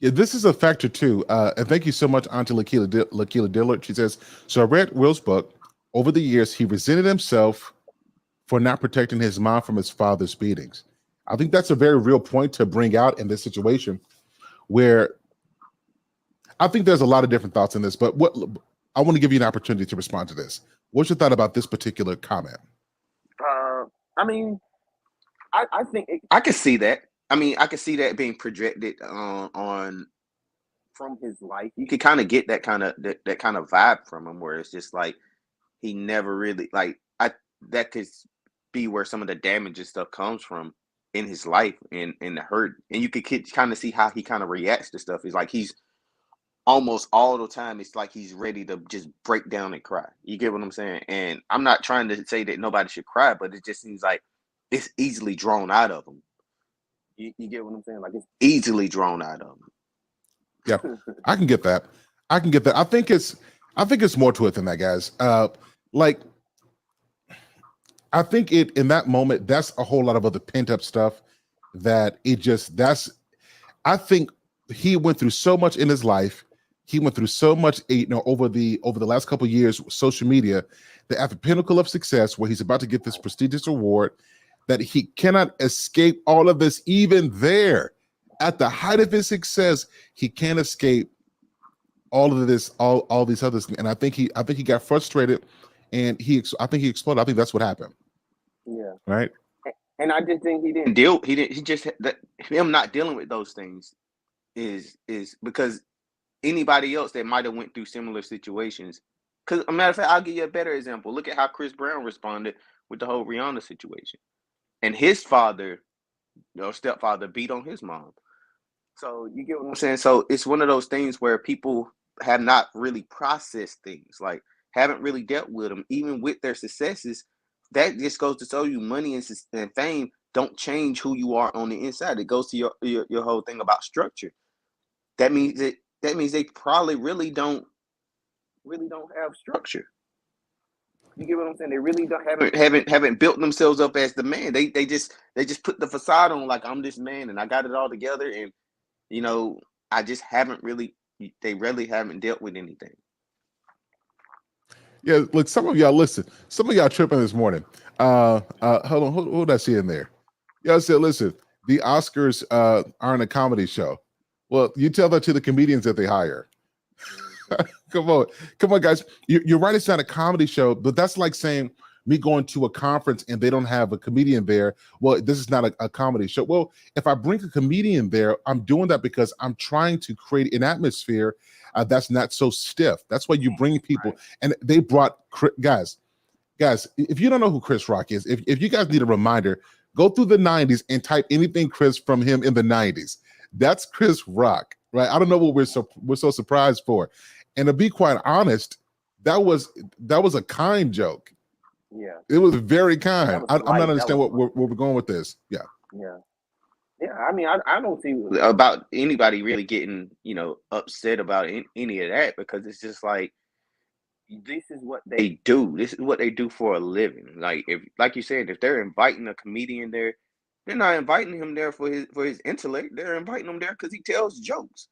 Yeah, this is a factor too. And thank you so much, Auntie Lakila Dillard. She says, so I read Will's book. Over the years, he resented himself for not protecting his mom from his father's beatings. I think that's a very real point to bring out in this situation, where I think there's a lot of different thoughts in this, but I want to give you an opportunity to respond to this. What's your thought about this particular comment? I mean, I think I can see that. I mean, I can see that being projected on from his life. You could kind of get that kind of vibe from him, where it's just like he never really that could be where some of the damage and stuff comes from in his life, and the hurt. And you could kind of see how he kind of reacts to stuff. It's like he's almost all the time, it's like he's ready to just break down and cry. You get what I'm saying? And I'm not trying to say that nobody should cry, but it just seems like it's easily drawn out of him. You get what I'm saying? Like, it's easily drawn out of him. Yeah, I can get that. I think it's more to it than that, guys. I think in that moment, that's a whole lot of other pent up stuff I think he went through so much in his life. He went through so much, over the last couple of years with social media, that at the pinnacle of success, where he's about to get this prestigious award, that he cannot escape all of this. Even there, at the height of his success, he can't escape all of this, all these others. And I think he got frustrated, and I think he exploded. I think that's what happened. Yeah. Right. And I just think him not dealing with those things is because anybody else that might have went through similar situations. Because, a matter of fact, I'll give you a better example. Look at how Chris Brown responded with the whole Rihanna situation. And his father, stepfather, beat on his mom. So you get what I'm saying? So it's one of those things where people have not really processed things, like haven't really dealt with them, even with their successes. That just goes to show you money and fame don't change who you are on the inside. It goes to your whole thing about structure. That means they probably really don't have structure. You get what I'm saying? They really haven't built themselves up as the man. They just put the facade on, like, I'm this man and I got it all together, and I just they really haven't dealt with anything. Yeah, look, some of y'all tripping this morning. Hold on, who did I see in there? Y'all said, listen, the Oscars aren't a comedy show. Well, you tell that to the comedians that they hire. Come on, guys. You're right, it's not a comedy show, but that's like saying me going to a conference and they don't have a comedian there. Well, this is not a comedy show. Well, if I bring a comedian there, I'm doing that because I'm trying to create an atmosphere that's not so stiff. That's why you bring people. Right. And they brought guys. If you don't know who Chris Rock is, if you guys need a reminder, go through the 90s and type anything Chris from him in the 90s. That's Chris Rock, right? I don't know what we're so surprised for. And to be quite honest, that was a kind joke. Yeah, it was very kind. I'm not understanding where we're going with this. Yeah. Yeah, I mean, I don't see about anybody really getting, upset about any of that because it's just like this is what they do. This is what they do for a living. Like if, like you said, if they're inviting a comedian there, they're not inviting him there for his intellect. They're inviting him there because he tells jokes.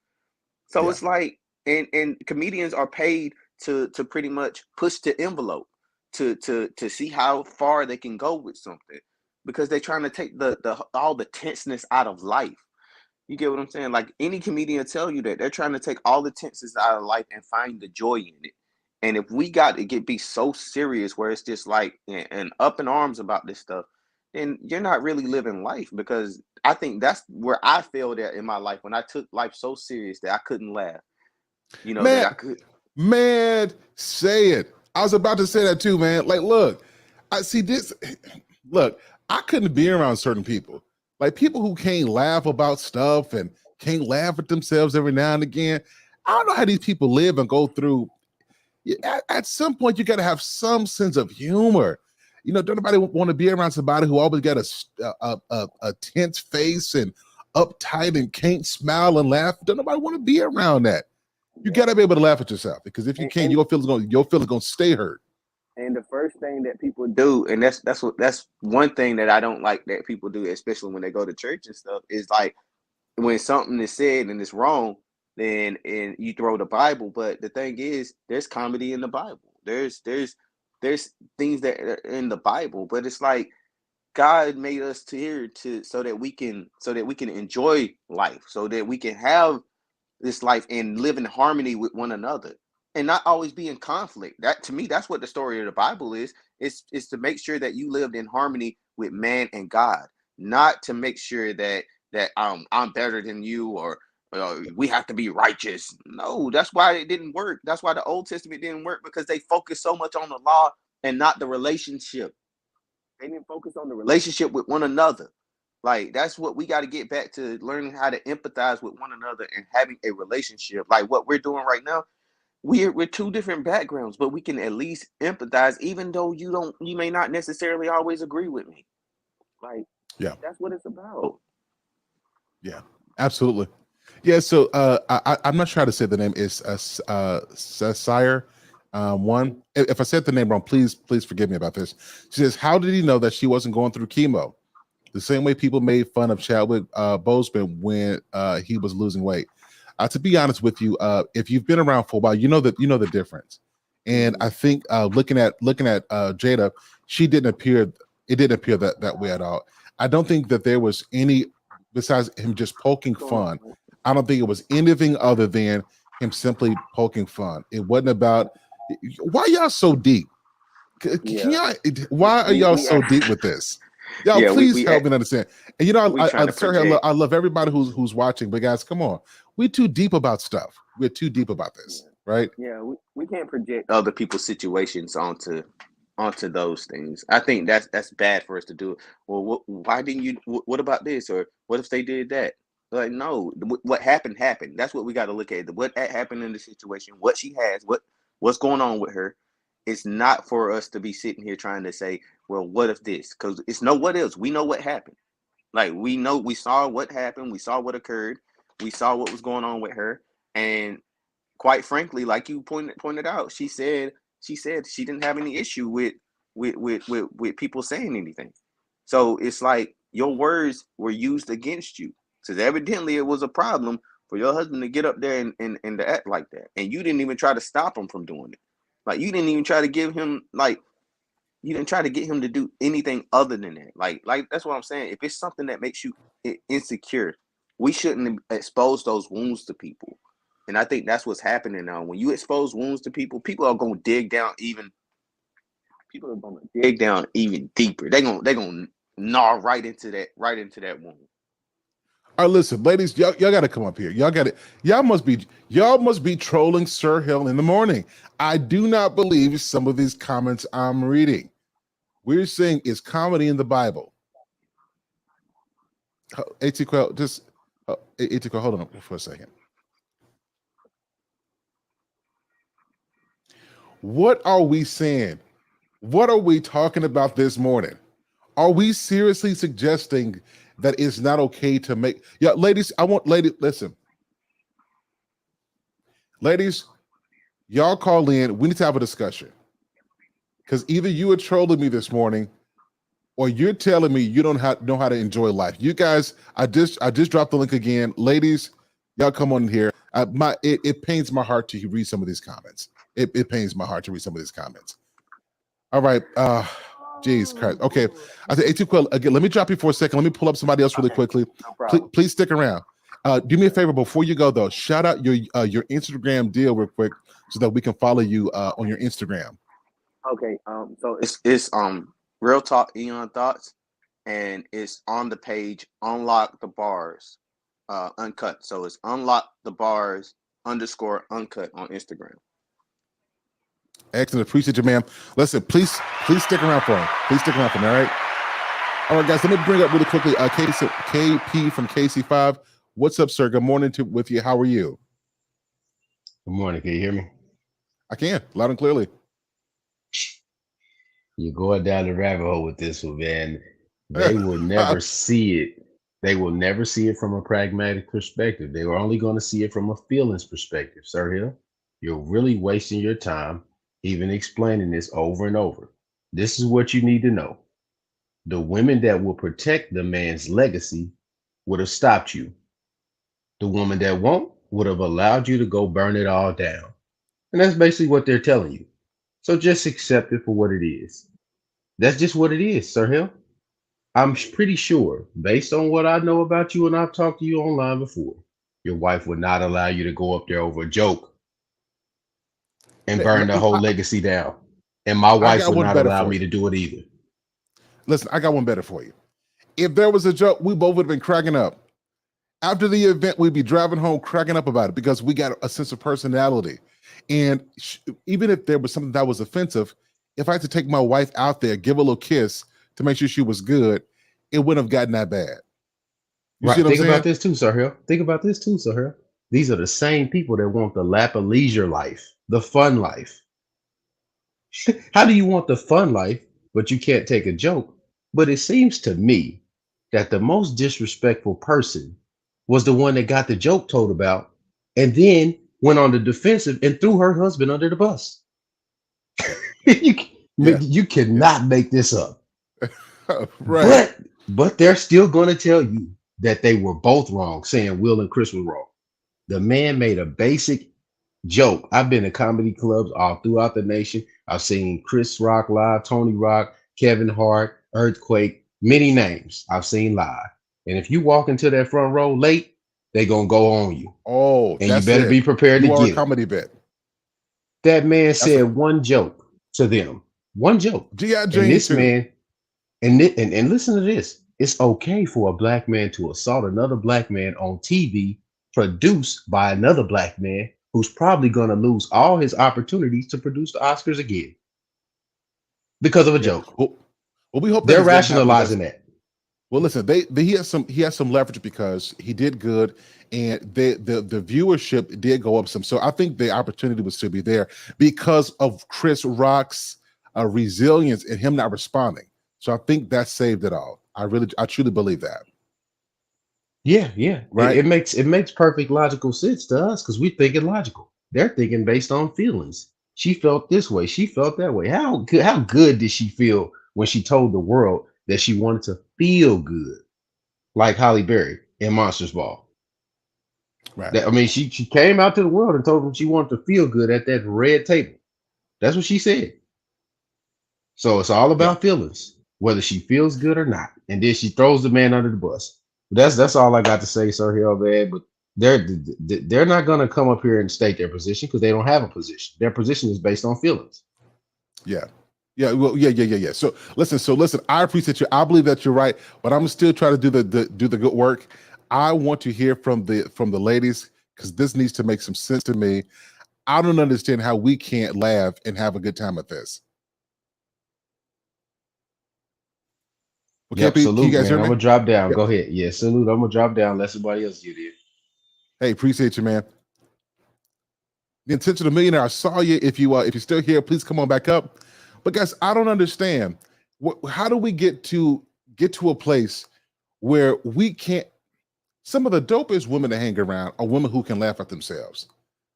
So Yeah. it's like, and comedians are paid to pretty much push the envelope to see how far they can go with something because they're trying to take the all the tenseness out of life. You get what I'm saying? Like any comedian will tell you that they're trying to take all the tenses out of life and find the joy in it. And if we got to be so serious where it's just like and up in arms about this stuff, then you're not really living life because I think that's where I failed at in my life when I took life so serious that I couldn't laugh. That Man, I could. man, say it. I was about to say that too, man. Like, look, I see this. Look, I couldn't be around certain people. Like people who can't laugh about stuff and can't laugh at themselves every now and again. I don't know how these people live and go through. At some point, you got to have some sense of humor. Don't nobody want to be around somebody who always got a tense face and uptight and can't smile and laugh. Don't nobody want to be around that. You got to be able to laugh at yourself because if you can't, And your feelings going to stay hurt. and the first thing that people do, and that's one thing that I don't like that people do, especially when they go to church and stuff, is like when something is said and it's wrong, then and you throw the Bible. But the thing is, there's comedy in the Bible. There's things that are in the Bible, but it's like God made us to here to so that we can enjoy life, so that we can have this life and live in harmony with one another and not always be in conflict. That to me, that's what the story of the Bible is. It's to make sure that you lived in harmony with man and God, not to make sure that I'm better than you or we have to be righteous. No, that's why it didn't work. That's why the Old Testament didn't work because they focused so much on the law and not the relationship. They didn't focus on the relationship with one another. Like that's what we got to get back to learning how to empathize with one another and having a relationship. Like what we're doing right now, we're two different backgrounds, but we can at least empathize, even though you may not necessarily always agree with me. Like Yeah, that's what it's about. yeah, absolutely. Yeah, so I'm not sure how to say the name. Is Sire one. If I said the name wrong, please forgive me about this. She says, "How did he know that she wasn't going through chemo? The same way people made fun of Chadwick Boseman when he was losing weight." To be honest with you, if you've been around for a while, you know the difference. And I think looking at Jada, she didn't appear. It didn't appear that way at all. I don't think that there was any besides him just poking fun. I don't think it was anything other than him simply poking fun. It wasn't about why y'all so deep. Can Yeah, y'all? Why are y'all we so are. deep with this? Y'all, Yeah, please help me understand. And we trying to Sir, project. I love everybody who's watching, but guys, come on, we're too deep about stuff. We're too deep about this, right? Yeah, we can't project other people's situations onto those things. I think that's bad for us to do. Well, why didn't you? What about this? Or what if they did that? Like, no, what happened happened. That's what we got to look at. What happened in the situation? What she has? What's going on with her? It's not for us to be sitting here trying to say, well, what if this? Because it's no what else. We know what happened. Like we know we saw what happened. We saw what occurred. We saw what was going on with her, and quite frankly, like you pointed out, she said she didn't have any issue with people saying anything. So it's like your words were used against you. So evidently it was a problem for your husband to get up there and to act like that. And you didn't even try to stop him from doing it. Like you didn't even try to give him like you didn't try to get him to do anything other than that. Like that's what I'm saying. If it's something that makes you insecure, we shouldn't expose those wounds to people. And I think that's what's happening now. When you expose wounds to people, people are gonna dig down even. People are gonna dig down even deeper. They're gonna gnaw right into that wound. All right, listen, ladies, y'all got to come up here. Y'all got it. Y'all must be trolling Sir Hill in the morning. I do not believe some of these comments I'm reading. We're saying is comedy in the Bible. ATQL, just ATQL, hold on for a second. What are we saying? What are we talking about this morning? Are we seriously suggesting that it's not okay to make. Yeah, ladies, listen, ladies, y'all call in. We need to have a discussion because either you are trolling me this morning or you're telling me you don't know how to enjoy life. You guys, I just dropped the link again, ladies. Y'all come on here. It pains my heart to read some of these comments. It pains my heart to read some of these comments. All right. Jeez, Christ. Okay. I said, hey, too quick. Again, let me drop you for a second. Let me pull up somebody else really quickly. No problem. Please stick around. Do me a favor before you go, though. Shout out your Instagram deal real quick so that we can follow you on your Instagram. Okay. So it's Real Talk Eon Thoughts, and it's on the page Unlock the Bars, Uncut. So it's Unlock the Bars _ Uncut on Instagram. Excellent. Appreciate you, ma'am. Listen, please stick around for him. Please stick around for him. All right. All right, guys. Let me bring up really quickly. KP from KC5. What's up, sir? Good morning with you. How are you? Good morning. Can you hear me? I can, loud and clearly. You're going down the rabbit hole with this one, man. They will never see it. They will never see it from a pragmatic perspective. They are only going to see it from a feelings perspective. Sir Hill, you're really wasting your time even explaining this over and over. This is what you need to know. The women that will protect the man's legacy would have stopped you. The woman that won't would have allowed you to go burn it all down. And that's basically what they're telling you. So just accept it for what it is. That's just what it is, Sir Hill. I'm pretty sure, based on what I know about you and I've talked to you online before, your wife would not allow you to go up there over a joke and burn the whole legacy down. And my wife would not allow me to do it either. Listen, I got one better for you. If there was a joke, we both would have been cracking up. After the event, we'd be driving home cracking up about it because we got a sense of personality. And even if there was something that was offensive, if I had to take my wife out there, give her a little kiss to make sure she was good, it wouldn't have gotten that bad. Right. Think about this too, Sir Hill. Think about this too, Sir Hill. These are the same people that want the lap of leisure life, the fun life. How do you want the fun life, but you can't take a joke? But it seems to me that the most disrespectful person was the one that got the joke told about and then went on the defensive and threw her husband under the bus. You cannot make this up. Right. But they're still going to tell you that they were both wrong, saying Will and Chris were wrong. The man made a basic joke. I've been to comedy clubs all throughout the nation. I've seen Chris Rock live, Tony Rock, Kevin Hart, Earthquake, many names I've seen live. And if you walk into that front row late, they're going to go on you. Oh, and you better be prepared to get a comedy bit. That man said one joke to them. One joke. G.I. Jane and this too. Man, and listen to this. It's okay for a black man to assault another black man on TV, produced by another black man who's probably going to lose all his opportunities to produce the Oscars again because of a joke. Well, we hope they're rationalizing that. Well, listen, he has some leverage because he did good, and the viewership did go up some. So I think the opportunity would still be there because of Chris Rock's resilience and him not responding. So I think that saved it all. I truly believe that. Yeah. Right. It makes perfect logical sense to us because we're thinking logical. They're thinking based on feelings. She felt this way. She felt that way. How good did she feel when she told the world that she wanted to feel good, like Halle Berry in Monsters Ball? Right. She came out to the world and told them she wanted to feel good at that red table. That's what she said. So it's all about feelings, whether she feels good or not. And then she throws the man under the bus. That's all I got to say, Sir Hale, man. But they're not going to come up here and state their position because they don't have a position. Their position is based on feelings. Yeah. Well, yeah. So listen. I appreciate you. I believe that you're right, but I'm still trying to do the good work. I want to hear from the ladies because this needs to make some sense to me. I don't understand how we can't laugh and have a good time at this. Okay, salute, you guys man. I'm gonna drop down. Yep. Go ahead. Yeah, salute. I'm gonna drop down. Let somebody else get in. Hey, appreciate you, man. The Intentional Millionaire. I saw you. If you're still here, please come on back up. But guys, I don't understand. How do we get to a place where we can't. Some of the dopest women to hang around are women who can laugh at themselves.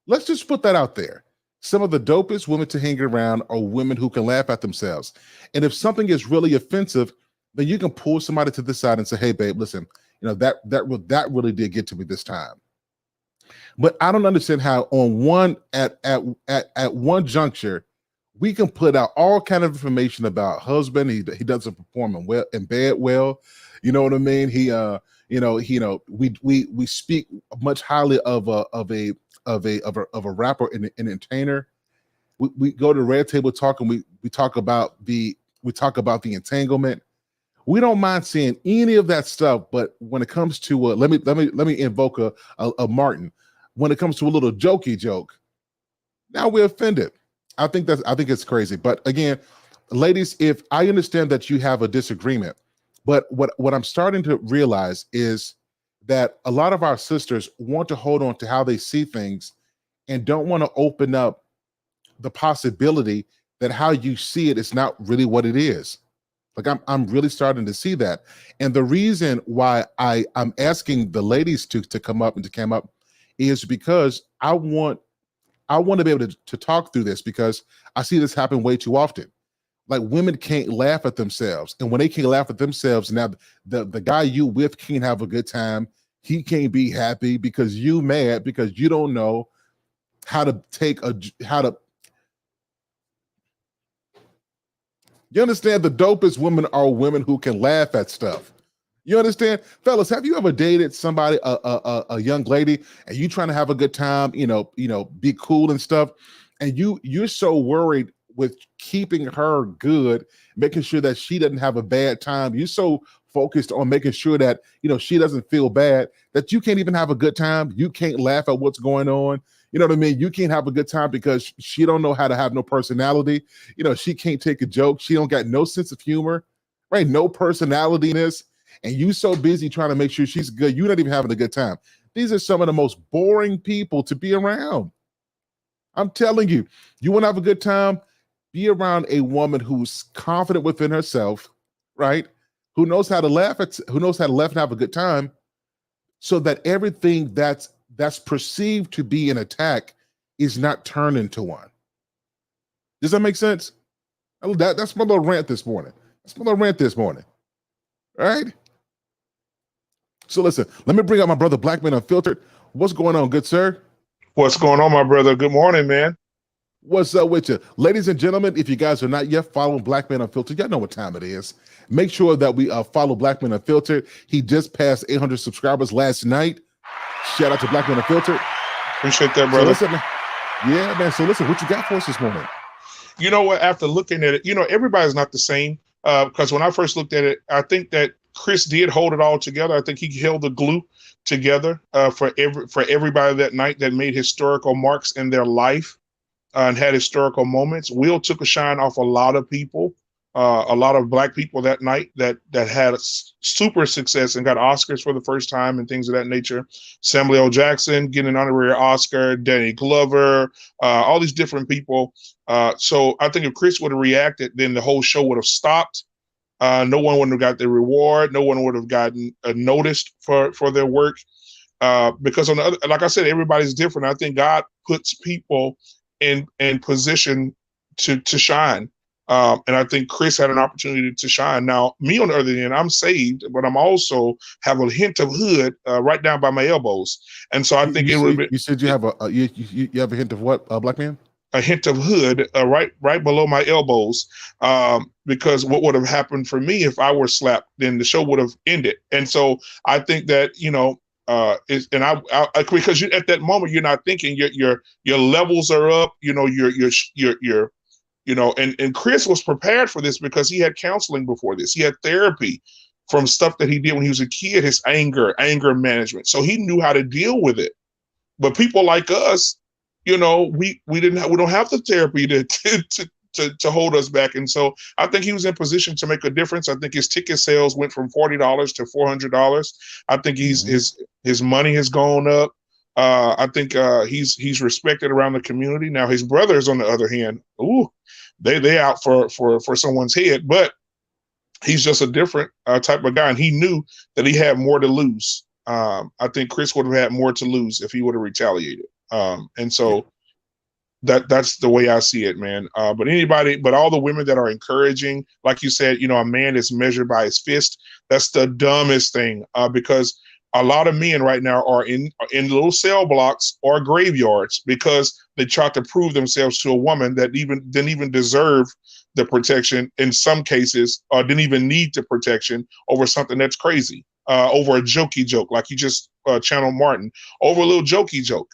Let's just put that out there. Some of the dopest women to hang around are women who can laugh at themselves. And if something is really offensive, then you can pull somebody to the side and say, "Hey, babe, listen, that really did get to me this time." But I don't understand how on one at one juncture we can put out all kind of information about husband. He doesn't perform in bed well. You know what I mean? We speak much highly of a rapper and an entertainer. We go to Red Table Talk and we talk about the entanglement. We don't mind seeing any of that stuff, but when it comes to let me invoke a Martin. When it comes to a little jokey joke, now we're offended. I think it's crazy. But again, ladies, if I understand that you have a disagreement, but what I'm starting to realize is that a lot of our sisters want to hold on to how they see things and don't want to open up the possibility that how you see it is not really what it is. Like I'm really starting to see that. And the reason why I'm asking the ladies to come up and to come up is because I want to be able to talk through this, because I see this happen way too often. Like women can't laugh at themselves. And when they can't laugh at themselves, now the guy you with can't have a good time. He can't be happy because you mad because you don't know how to you understand? The dopest women are women who can laugh at stuff. You understand? Fellas, have you ever dated somebody, a young lady, and you trying to have a good time, be cool and stuff, and you're so worried with keeping her good, making sure that she doesn't have a bad time. You're so focused on making sure that she doesn't feel bad that you can't even have a good time. You can't laugh at what's going on. You know what I mean? You can't have a good time because she don't know how to have no personality. She can't take a joke. She don't got no sense of humor, right? No personality in this. And you so busy trying to make sure she's good, you're not even having a good time. These are some of the most boring people to be around. I'm telling you, you want to have a good time, be around a woman who's confident within herself, right? Who knows how to laugh and have a good time, so that everything that's perceived to be an attack is not turned into one. Does that make sense? That's my little rant this morning. All right. So listen, let me bring out my brother Black Man Unfiltered. What's going on, good sir? What's going on, my brother? Good morning, man. What's up with you? Ladies and gentlemen, if you guys are not yet following Black Man Unfiltered, y'all know what time it is. Make sure that we follow Black Man Unfiltered. He just passed 800 subscribers last night. Shout out to Black Man Unfiltered. Appreciate that, brother. So listen, man. So listen, what you got for us this morning? You know what? After looking at it, everybody's not the same. Because when I first looked at it, I think that Chris did hold it all together. I think he held the glue together for everybody that night that made historical marks in their life and had historical moments. Will took a shine off a lot of people, a lot of Black people that night that had super success and got Oscars for the first time and things of that nature. Samuel L. Jackson getting an honorary Oscar, Danny Glover, all these different people. So I think if Chris would have reacted, then the whole show would have stopped. No one would have got their reward. No one would have gotten noticed for their work. Because on the other, like I said, everybody's different. I think God puts people in position to shine. And I think Chris had an opportunity to shine. Now, me on the other end, I'm saved, but I'm also have a hint of hood right down by my elbows. And so I think it would be. You said you have you have a hint of what, Black man? A hint of hood right below my elbows, because what would have happened for me if I were slapped, then the show would have ended. And so I think that because at that moment you're not thinking your levels are up, and Chris was prepared for this because he had counseling before this. He had therapy from stuff that he did when he was a kid, his anger management. So he knew how to deal with it. But people like us, we don't have the therapy to hold us back. And so I think he was in position to make a difference. I think his ticket sales went from $40 to $400. I think his money has gone up. I think he's respected around the community. Now his brothers, on the other hand, they out for someone's head. But He's just a different type of guy, and he knew that he had more to lose. I think Chris would have had more to lose if he would have retaliated. And Yeah. so that's the way I see it, man. But all the women that are encouraging, like you said, a man is measured by his fist. That's the dumbest thing, because a lot of men right now are in little cell blocks or graveyards because they try to prove themselves to a woman that didn't even deserve the protection in some cases, or didn't even need the protection over something that's crazy, over a jokey joke, like you just channeled Martin, over a little jokey joke.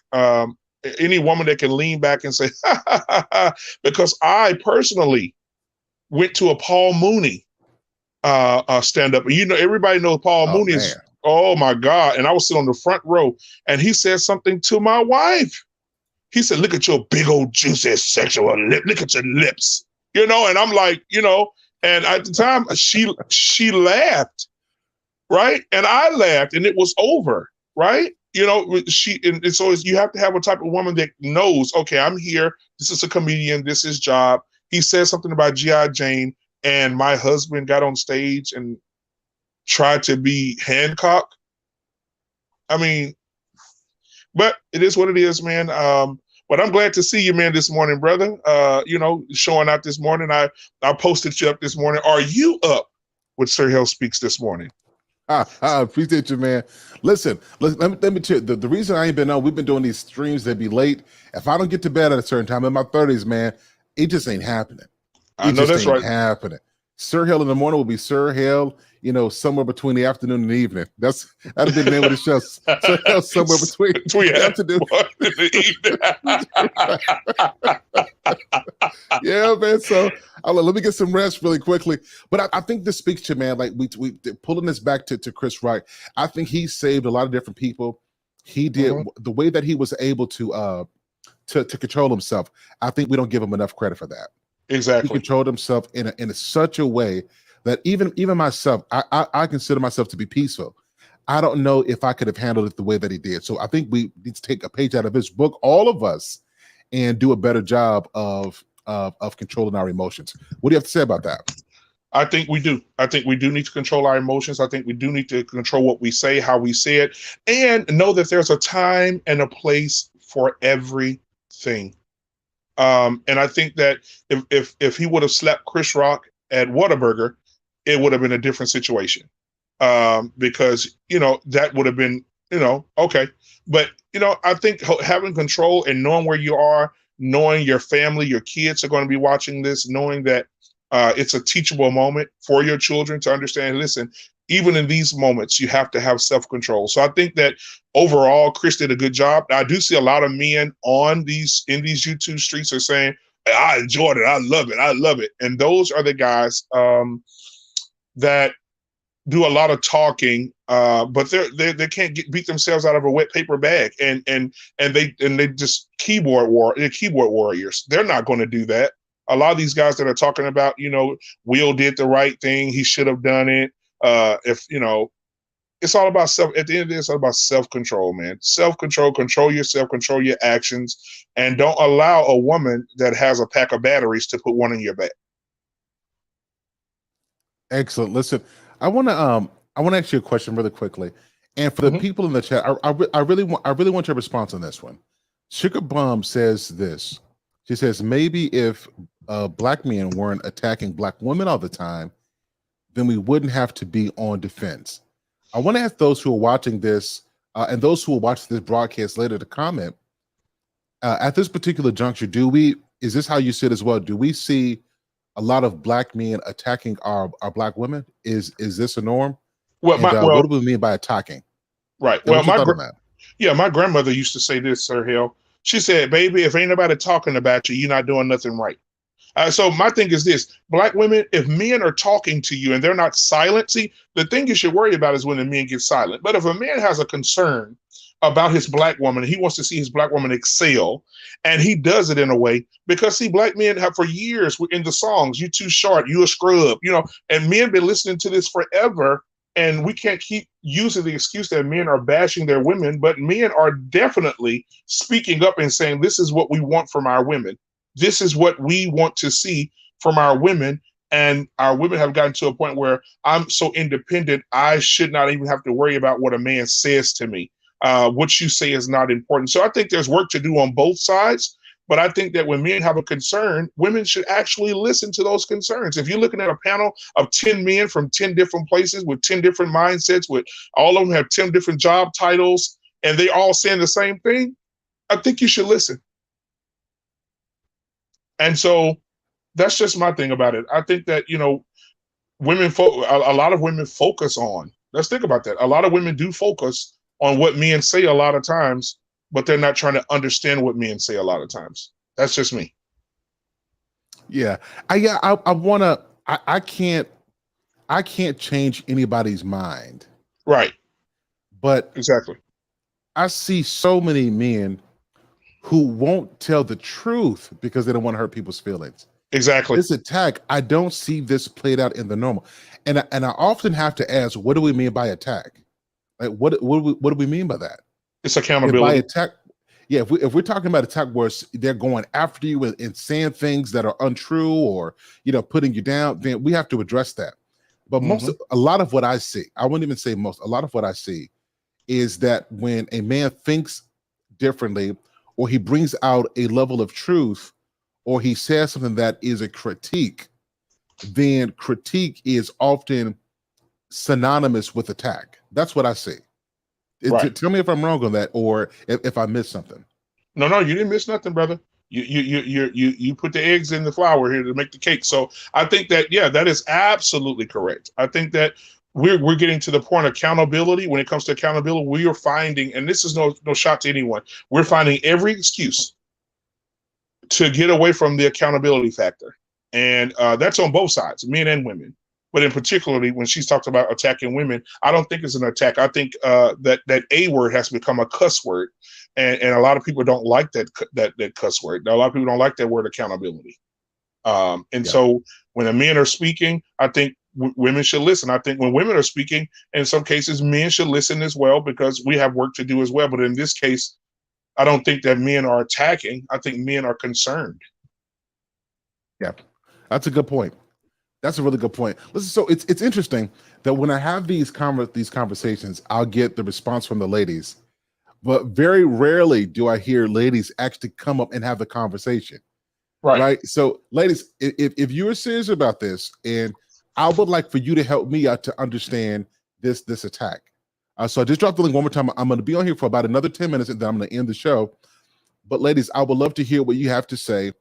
Any woman that can lean back and say, ha, ha, ha, ha, because I personally went to a Paul Mooney stand up. Everybody knows Paul Oh Mooney man. is, oh my God. And I was sitting on the front row, and he said something to my wife. He said, look at your big old juicy sexual lip. Look at your lips. And I'm like, and at the time she laughed, right? And I laughed, and it was over, right? And so you have to have a type of woman that knows, okay, I'm here. This is a comedian. This is job. He said something about G.I. Jane, and my husband got on stage and tried to be Hancock. I mean, but it is what it is, man. But I'm glad to see you, man, this morning, brother. Showing out this morning. I posted you up this morning. Are you up with Sir Hale Speaks this morning? I appreciate you, man. Listen, let me tell you, the reason I ain't been on, we've been doing these streams that be late. If I don't get to bed at a certain time in my 30s, man, it just ain't happening. I know that's right. Happening. Sir Hale in the morning will be Sir Hale, somewhere between the afternoon and the evening. That'll be the name of the show. Sir Hale somewhere between the afternoon and the evening. Yeah, man. So let me get some rest really quickly. But I think this speaks to, man, like we pulling this back to Chris Rock. I think he saved a lot of different people. He did the way that he was able to control himself. I think we don't give him enough credit for that. Exactly. He controlled himself in such a way that even myself, I consider myself to be peaceful. I don't know if I could have handled it the way that he did. So I think we need to take a page out of his book, all of us, and do a better job of controlling our emotions. What do you have to say about that? I think we do. I think we do need to control our emotions. I think we do need to control what we say, how we say it, and know that there's a time and a place for everything. And I think that if he would have slapped Chris Rock at Whataburger, it would have been a different situation. Because that would have been okay. But I think having control and knowing where you are, knowing your family, your kids are going to be watching this, knowing that it's a teachable moment for your children to understand. Listen, even in these moments, you have to have self-control. So I think that overall, Chris did a good job. I do see a lot of men in these YouTube streets are saying, I enjoyed it. I love it. I love it. And those are the guys that do a lot of talking, but they can't beat themselves out of a wet paper bag. And they just keyboard warriors. They're not going to do that. A lot of these guys that are talking about, Will did the right thing. He should have done it. It's all about at the end of the day, it's all about self-control, man. Self-control, control yourself, control your actions, and don't allow a woman that has a pack of batteries to put one in your back. Excellent. Listen, I want to ask you a question really quickly. And for the people in the chat, I really want your response on this one. Sugar Bomb says this. She says, maybe if black men weren't attacking black women all the time, then we wouldn't have to be on defense. I want to ask those who are watching this and those who will watch this broadcast later to comment. At this particular juncture, is this how you see it as well? Do we see a lot of black men attacking our black women? Is this a norm? What do we mean by attacking? Right. Well, my grandmother used to say this, Sir Hale. She said, baby, if ain't nobody talking about you, you're not doing nothing right. So my thing is this: black women, if men are talking to you and they're not silent, see, the thing you should worry about is when the men get silent. But if a man has a concern about his black woman, he wants to see his black woman excel, and he does it in a way, because see, black men have for years in the songs, you too short, you a scrub, and men been listening to this forever. And we can't keep using the excuse that men are bashing their women, but men are definitely speaking up and saying, this is what we want from our women. This is what we want to see from our women. And our women have gotten to a point where I'm so independent, I should not even have to worry about what a man says to me. What you say is not important. So I think there's work to do on both sides. But I think that when men have a concern, women should actually listen to those concerns. If you're looking at a panel of 10 men from 10 different places with 10 different mindsets, with all of them have 10 different job titles, and they all saying the same thing, I think you should listen. And so that's just my thing about it. I think that, a lot of women focus on, let's think about that. A lot of women do focus on what men say a lot of times, but they're not trying to understand what men say a lot of times. That's just me. Yeah. I can't change anybody's mind. Right. But exactly. I see so many men who won't tell the truth because they don't want to hurt people's feelings. Exactly. This attack, I don't see this played out in the normal. And I often have to ask, what do we mean by attack? Like, what do we mean by that? It's accountability. If by attack, yeah, if we're talking about attack where they're going after you and saying things that are untrue or putting you down, then we have to address that. But a lot of what I see, I wouldn't even say most, a lot of what I see is that when a man thinks differently, or he brings out a level of truth, or he says something that is a critique, then critique is often synonymous with attack. That's what I see. Right. Tell me if I'm wrong on that, or if I missed something. No, you didn't miss nothing, brother. You put the eggs in the flour here to make the cake. So I think that, yeah, that is absolutely correct. I think that we're getting to the point of accountability. When it comes to accountability, we are finding, and this is no shot to anyone, we're finding every excuse to get away from the accountability factor. And that's on both sides, men and women. But in particularly, when she's talked about attacking women, I don't think it's an attack. I think that A word has become a cuss word. And a lot of people don't like that cuss word. A lot of people don't like that word accountability. So when the men are speaking, I think women should listen. I think when women are speaking, in some cases, men should listen as well, because we have work to do as well. But in this case, I don't think that men are attacking. I think men are concerned. Yeah, that's a good point. That's a really good point. Listen, so it's interesting that when I have these conversations, I'll get the response from the ladies, but very rarely do I hear ladies actually come up and have the conversation. Right. So, ladies, if you are serious about this, and I would like for you to help me out to understand this attack. So I just dropped the link one more time. I'm going to be on here for about another 10 minutes, and then I'm going to end the show. But ladies, I would love to hear what you have to say,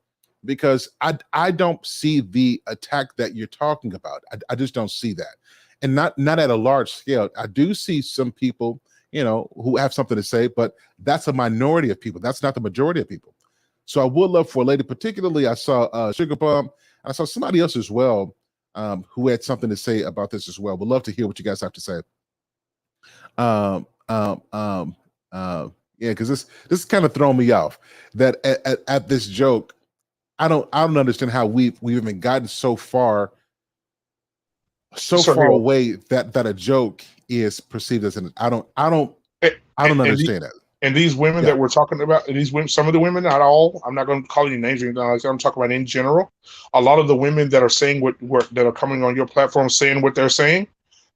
because I don't see the attack that you're talking about. I just don't see that. And not at a large scale. I do see some people, who have something to say, but that's a minority of people. That's not the majority of people. So I would love for a lady, particularly I saw Sugar Bum, I saw somebody else as well, who had something to say about this as well. Would love to hear what you guys have to say. Yeah, because this is kind of throwing me off. That at this joke, I don't understand how we've even gotten so far away that a joke is perceived as an. I don't understand that. And these women that we're talking about, some of the women, not all, I'm not going to call any names or anything like that. I'm talking about in general. A lot of the women that are saying that are coming on your platform saying what they're saying,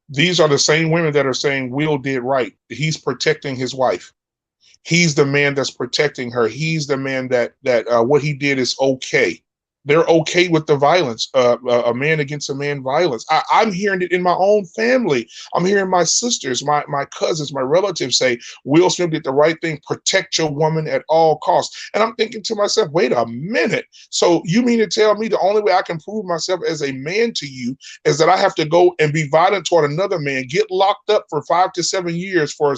these are the same women that are saying Will did right. He's protecting his wife. He's the man that's protecting her. He's the man that what he did is okay. They're okay with the violence, a man against a man violence. I'm hearing it in my own family. I'm hearing my sisters, my cousins, my relatives say, Will Smith did the right thing, protect your woman at all costs. And I'm thinking to myself, wait a minute. So you mean to tell me the only way I can prove myself as a man to you is that I have to go and be violent toward another man, get locked up for 5 to 7 years for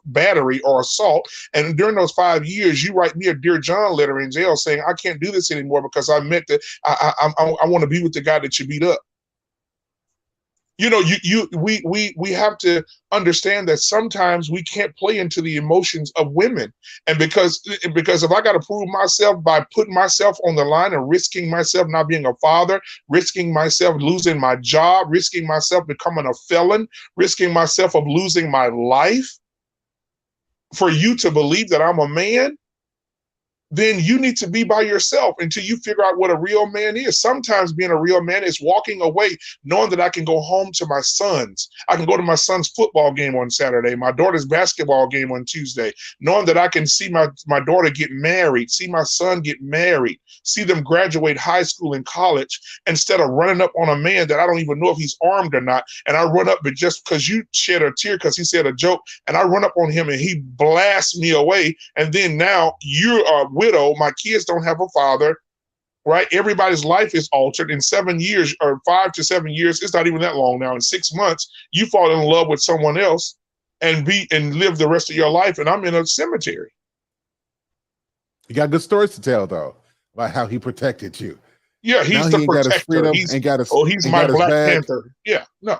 battery or assault. And during those 5 years, you write me a Dear John letter in jail saying, I can't do this anymore because I meant that I want to be with the guy that you beat up. We have to understand that sometimes we can't play into the emotions of women. And because if I got to prove myself by putting myself on the line and risking myself not being a father, risking myself losing my job, risking myself becoming a felon, risking myself of losing my life, for you to believe that I'm a man, then you need to be by yourself until you figure out what a real man is. Sometimes being a real man is walking away, knowing that I can go home to my sons. I can go to my son's football game on Saturday, my daughter's basketball game on Tuesday, knowing that I can see my daughter get married, see my son get married, see them graduate high school and college, instead of running up on a man that I don't even know if he's armed or not. And I run up, but just because you shed a tear because he said a joke, and I run up on him and he blasts me away. And then now you're a widow. My kids don't have a father, right? Everybody's life is altered in 7 years or 5 to 7 years. It's not even that long now. In 6 months, you fall in love with someone else and live the rest of your life. And I'm in a cemetery. You got good stories to tell though about how he protected you. Yeah, he's Now the he ain't got his protector. freedom, He's ain't got his, he's ain't my got his Black bag. Panther. Yeah, no.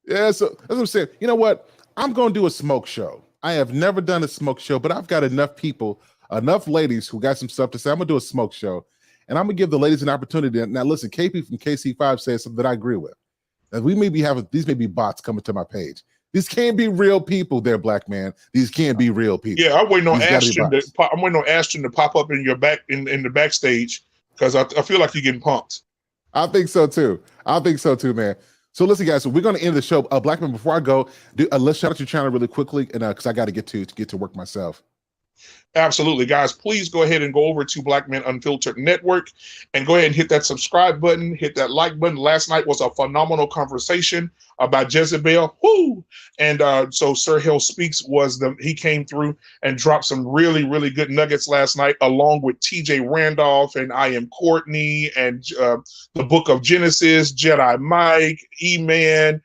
Yeah, so that's what I'm saying. You know what? I'm going to do a smoke show. I have never done a smoke show, but I've got enough people, enough ladies who got some stuff to say. I'm going to do a smoke show, and I'm going to give the ladies an opportunity. Now, listen, KP from KC5 says something that I agree with. That we may be having, these may be bots coming to my page. These can't be real people there, black man. These can't be real people. Yeah, I'm waiting on These gotta be Ashton. bots. I'm waiting on Ashton to pop up in your back in the backstage because I feel like you're getting punked. I think so too. Man. So listen, guys. So we're going to end the show. Blackman, before I go, let's shout out your channel really quickly, and because I got to get to work myself. Absolutely, guys. Please go ahead and go over to Black Men Unfiltered Network and go ahead and hit that subscribe button, hit that like button. Last night was a phenomenal conversation about Jezebel. Woo! And so Sir Hale Speaks he came through and dropped some really, really good nuggets last night, along with TJ Randolph and I Am Courtney and the Book of Genesis, Jedi Mike, E-Man.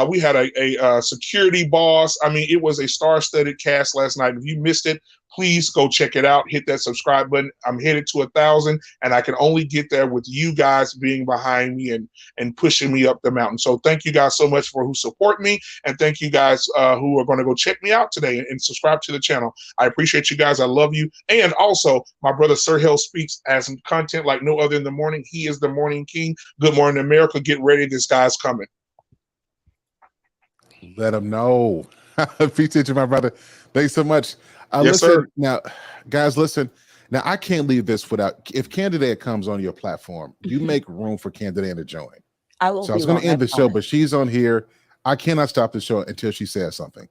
We had a security boss. I mean, it was a star-studded cast last night. If you missed it, please go check it out. Hit that subscribe button. I'm headed to 1,000, and I can only get there with you guys being behind me and pushing me up the mountain. So thank you guys so much for who support me, and thank you guys who are going to go check me out today and subscribe to the channel. I appreciate you guys. I love you. And also, my brother Sir Hale Speaks has some content like no other in the morning. He is the morning king. Good morning, America. Get ready. This guy's coming. Let him know. Appreciate you, my brother. Thanks so much. Yes, Listen, sir. now, guys, listen. Now, I can't leave this without, if Candidate comes on your platform, you make room for Candidate to join. I will. So I was going to end the show, but she's on here. I cannot stop the show until she says something.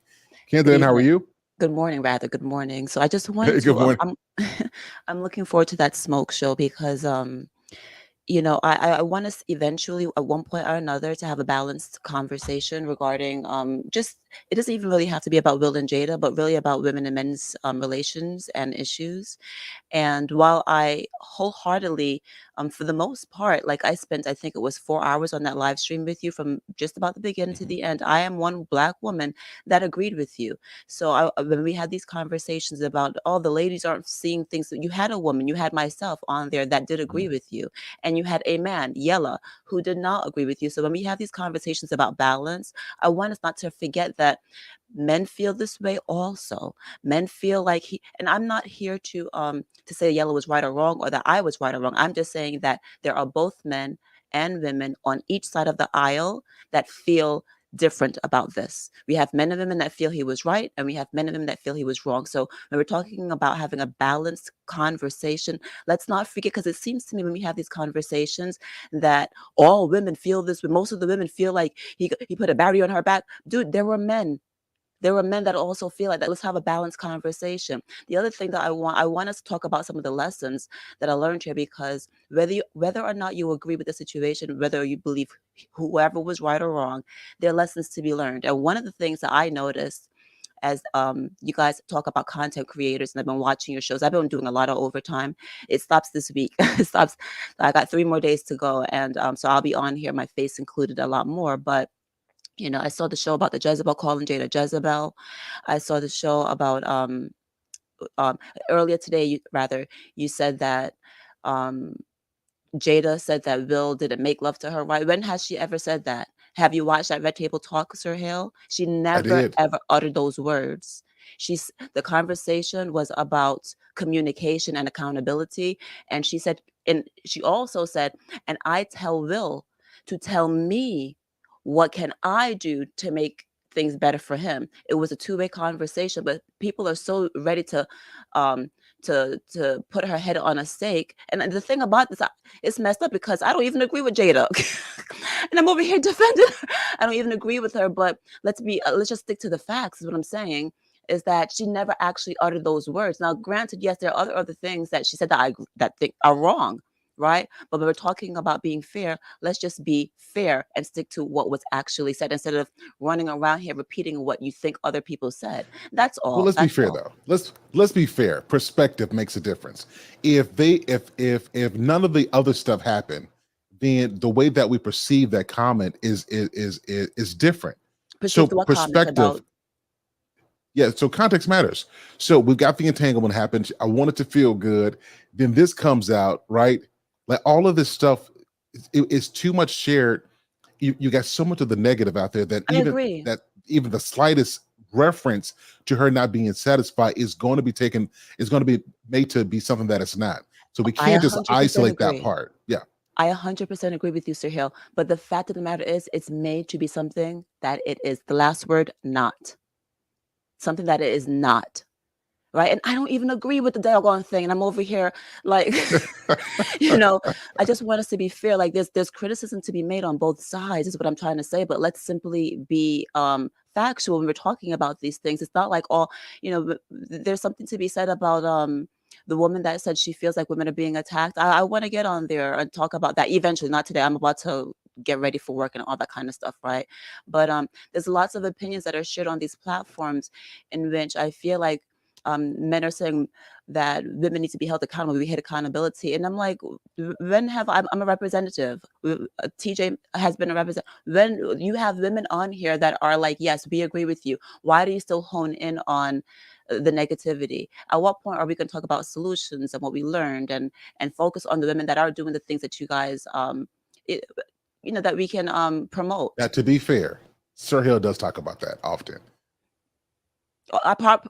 Candidate, how are you? Good morning, rather. Good morning. So I just wanted Good to, morning. I'm looking forward to that smoke show because, I want us eventually at one point or another to have a balanced conversation regarding just, it doesn't even really have to be about Will and Jada, but really about women and men's relations and issues. And while I wholeheartedly, for the most part, like I spent, I think it was 4 hours on that live stream with you from just about the beginning to the end. I am one Black woman that agreed with you. So when we had these conversations about, oh, the ladies aren't seeing things, that you had a woman, you had myself on there that did agree with you. And you had a man, Yella, who did not agree with you. So when we have these conversations about balance, I want us not to forget that men feel this way also. Men feel like and I'm not here to say Yellow was right or wrong or that I was right or wrong. I'm just saying that there are both men and women on each side of the aisle that feel different about this. We have men and women that feel he was right, and we have men and women that feel he was wrong. So when we're talking about having a balanced conversation, let's not forget, because it seems to me when we have these conversations that all women feel this, but most of the women feel like he put a barrier on her back. Dude, there were men that also feel like that. Let's have a balanced conversation. The other thing that I want us to talk about some of the lessons that I learned here, because whether or not you agree with the situation, whether you believe whoever was right or wrong, there are lessons to be learned. And one of the things that I noticed as you guys talk about content creators, and I've been watching your shows. I've been doing a lot of overtime. It stops this week. It stops. I got 3 more days to go, and so I'll be on here, my face included, a lot more. But I saw the show about the Jezebel calling Jada Jezebel. I saw the show about earlier today. You said that Jada said that Will didn't make love to her. Right? When has she ever said that? Have you watched that Red Table Talk, Sir Hale? She never ever uttered those words. The conversation was about communication and accountability, and she said, and she also said, and I tell Will to tell me what can I do to make things better for him. It was a two-way conversation, but people are so ready to to put her head on a stake. And the thing about this, it's messed up because I don't even agree with Jada, and I'm over here defending her. I don't even agree with her. But let's just stick to the facts. Is what I'm saying. Is that she never actually uttered those words. Now, granted, yes, there are other things that she said that think are wrong, right? But when we're talking about being fair, let's just be fair and stick to what was actually said instead of running around here repeating what you think other people said. That's all. Well, let's be That's fair all. though. Let's be fair. Perspective makes a difference. If none of the other stuff happened, then the way that we perceive that comment is different. So Perceived what comment perspective, about? yeah. So context matters. So we've got the entanglement happen. I want it to feel good. Then this comes out, right? Like all of this stuff is too much shared. You got so much of the negative out there that I agree. even the slightest reference to her not being satisfied is going to be made to be something that it's not. So we I can't just 100% isolate that agree. part. Yeah. I 100% agree with you, Sir Hale. But the fact of the matter is, it's made to be something that it is. The last word, not. Something that it is not. Right? And I don't even agree with the doggone thing. And I'm over here like, I just want us to be fair. Like there's criticism to be made on both sides, is what I'm trying to say. But let's simply be factual when we're talking about these things. It's not like there's something to be said about the woman that said she feels like women are being attacked. I want to get on there and talk about that eventually, not today. I'm about to get ready for work and all that kind of stuff, right? But there's lots of opinions that are shared on these platforms in which I feel like men are saying that women need to be held accountable. We hate accountability. And I'm like, when have I'm a representative. TJ has been a representative. When you have women on here that are like, yes, we agree with you, why do you still hone in on the negativity? At what point are we going to talk about solutions and what we learned and focus on the women that are doing the things that you guys, that we can promote? Now, to be fair, Sir Hill does talk about that often.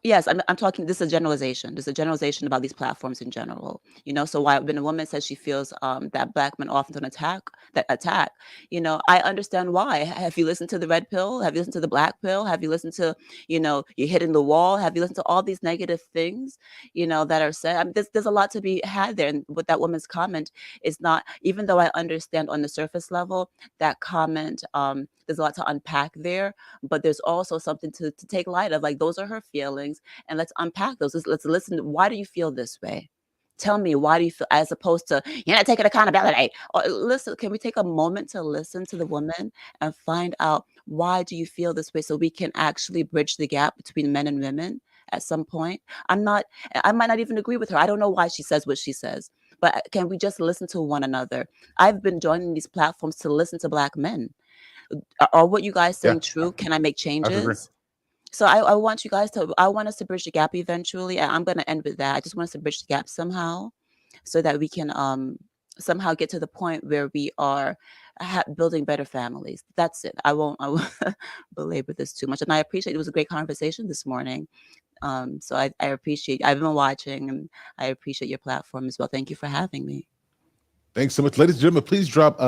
Yes, I'm talking. This is a generalization. This is a generalization about these platforms in general. So when a woman says she feels that black men often don't attack, I understand why. Have you listened to the red pill? Have you listened to the black pill? Have you listened to, you're hitting the wall? Have you listened to all these negative things, that are said? I mean, there's a lot to be had there. And with that woman's comment, is not, even though I understand on the surface level that comment, there's a lot to unpack there, but there's also something to take light of. Like, those are her feelings, and let's unpack those. Let's listen. Why do you feel this way? Tell me, why do you feel, as opposed to, you're not taking accountability. Or listen, can we take a moment to listen to the woman and find out, why do you feel this way, so we can actually bridge the gap between men and women at some point? I might not even agree with her. I don't know why she says what she says, but can we just listen to one another? I've been joining these platforms to listen to black men. Are what you guys saying true? Can I make I agree. changes? So I want us to bridge the gap eventually. And I'm going to end with that. I just want us to bridge the gap somehow, so that we can somehow get to the point where we are building better families. That's it. I won't belabor this too much. And I appreciate, it was a great conversation this morning. So I appreciate, I've been watching, and I appreciate your platform as well. Thank you for having me. Thanks so much. Ladies and gentlemen, please drop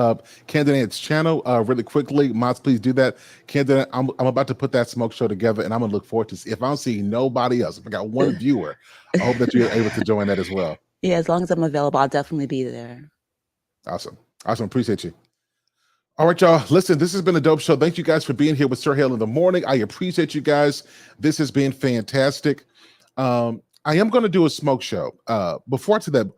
Candidate's channel really quickly. Mods, please do that. Candidate, I'm about to put that smoke show together, and I'm going to look forward to see. If I don't see nobody else, if I got one viewer, I hope that you're able to join that as well. Yeah, as long as I'm available, I'll definitely be there. Awesome. Appreciate you. All right, y'all. Listen, this has been a dope show. Thank you guys for being here with Sir Hale in the morning. I appreciate you guys. This has been fantastic. I am going to do a smoke show. Before to that,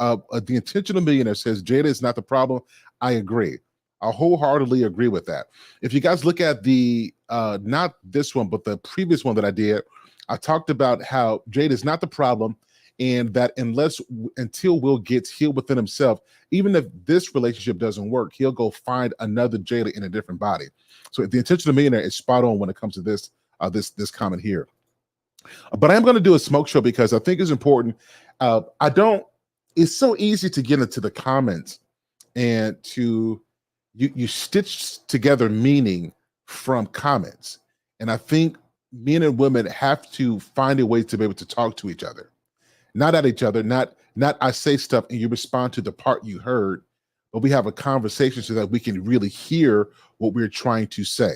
the Intentional Millionaire says Jada is not the problem. I agree. I wholeheartedly agree with that. If you guys look at the, not this one, but the previous one that I did, I talked about how Jada is not the problem, and that until Will gets healed within himself, even if this relationship doesn't work, he'll go find another Jada in a different body. So the Intentional Millionaire is spot on when it comes to this comment here. But I'm going to do a smoke show because I think it's important. It's so easy to get into the comments and you stitch together meaning from comments. And I think men and women have to find a way to be able to talk to each other, not at each other, not I say stuff and you respond to the part you heard, but we have a conversation so that we can really hear what we're trying to say.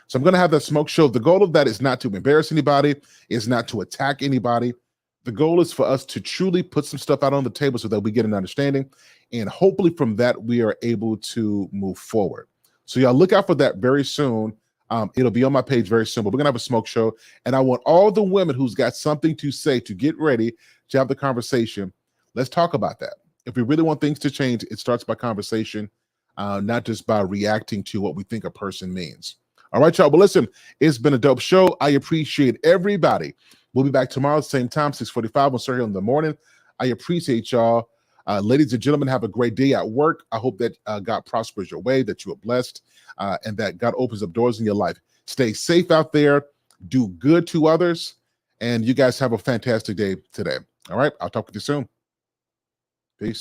So I'm going to have that smoke show. The goal of that is not to embarrass anybody, is not to attack anybody. The goal is for us to truly put some stuff out on the table so that we get an understanding. And hopefully from that, we are able to move forward. So y'all look out for that very soon. It'll be on my page very soon, but we're going to have a smoke show. And I want all the women who's got something to say to get ready to have the conversation. Let's talk about that. If we really want things to change, it starts by conversation, not just by reacting to what we think a person means. All right, y'all. Well, listen, it's been a dope show. I appreciate everybody. We'll be back tomorrow, same time, 6:45 on Sir Hale in the morning. I appreciate y'all. Ladies and gentlemen, have a great day at work. I hope that God prospers your way, that you are blessed, and that God opens up doors in your life. Stay safe out there. Do good to others. And you guys have a fantastic day today. All right. I'll talk with you soon. Peace.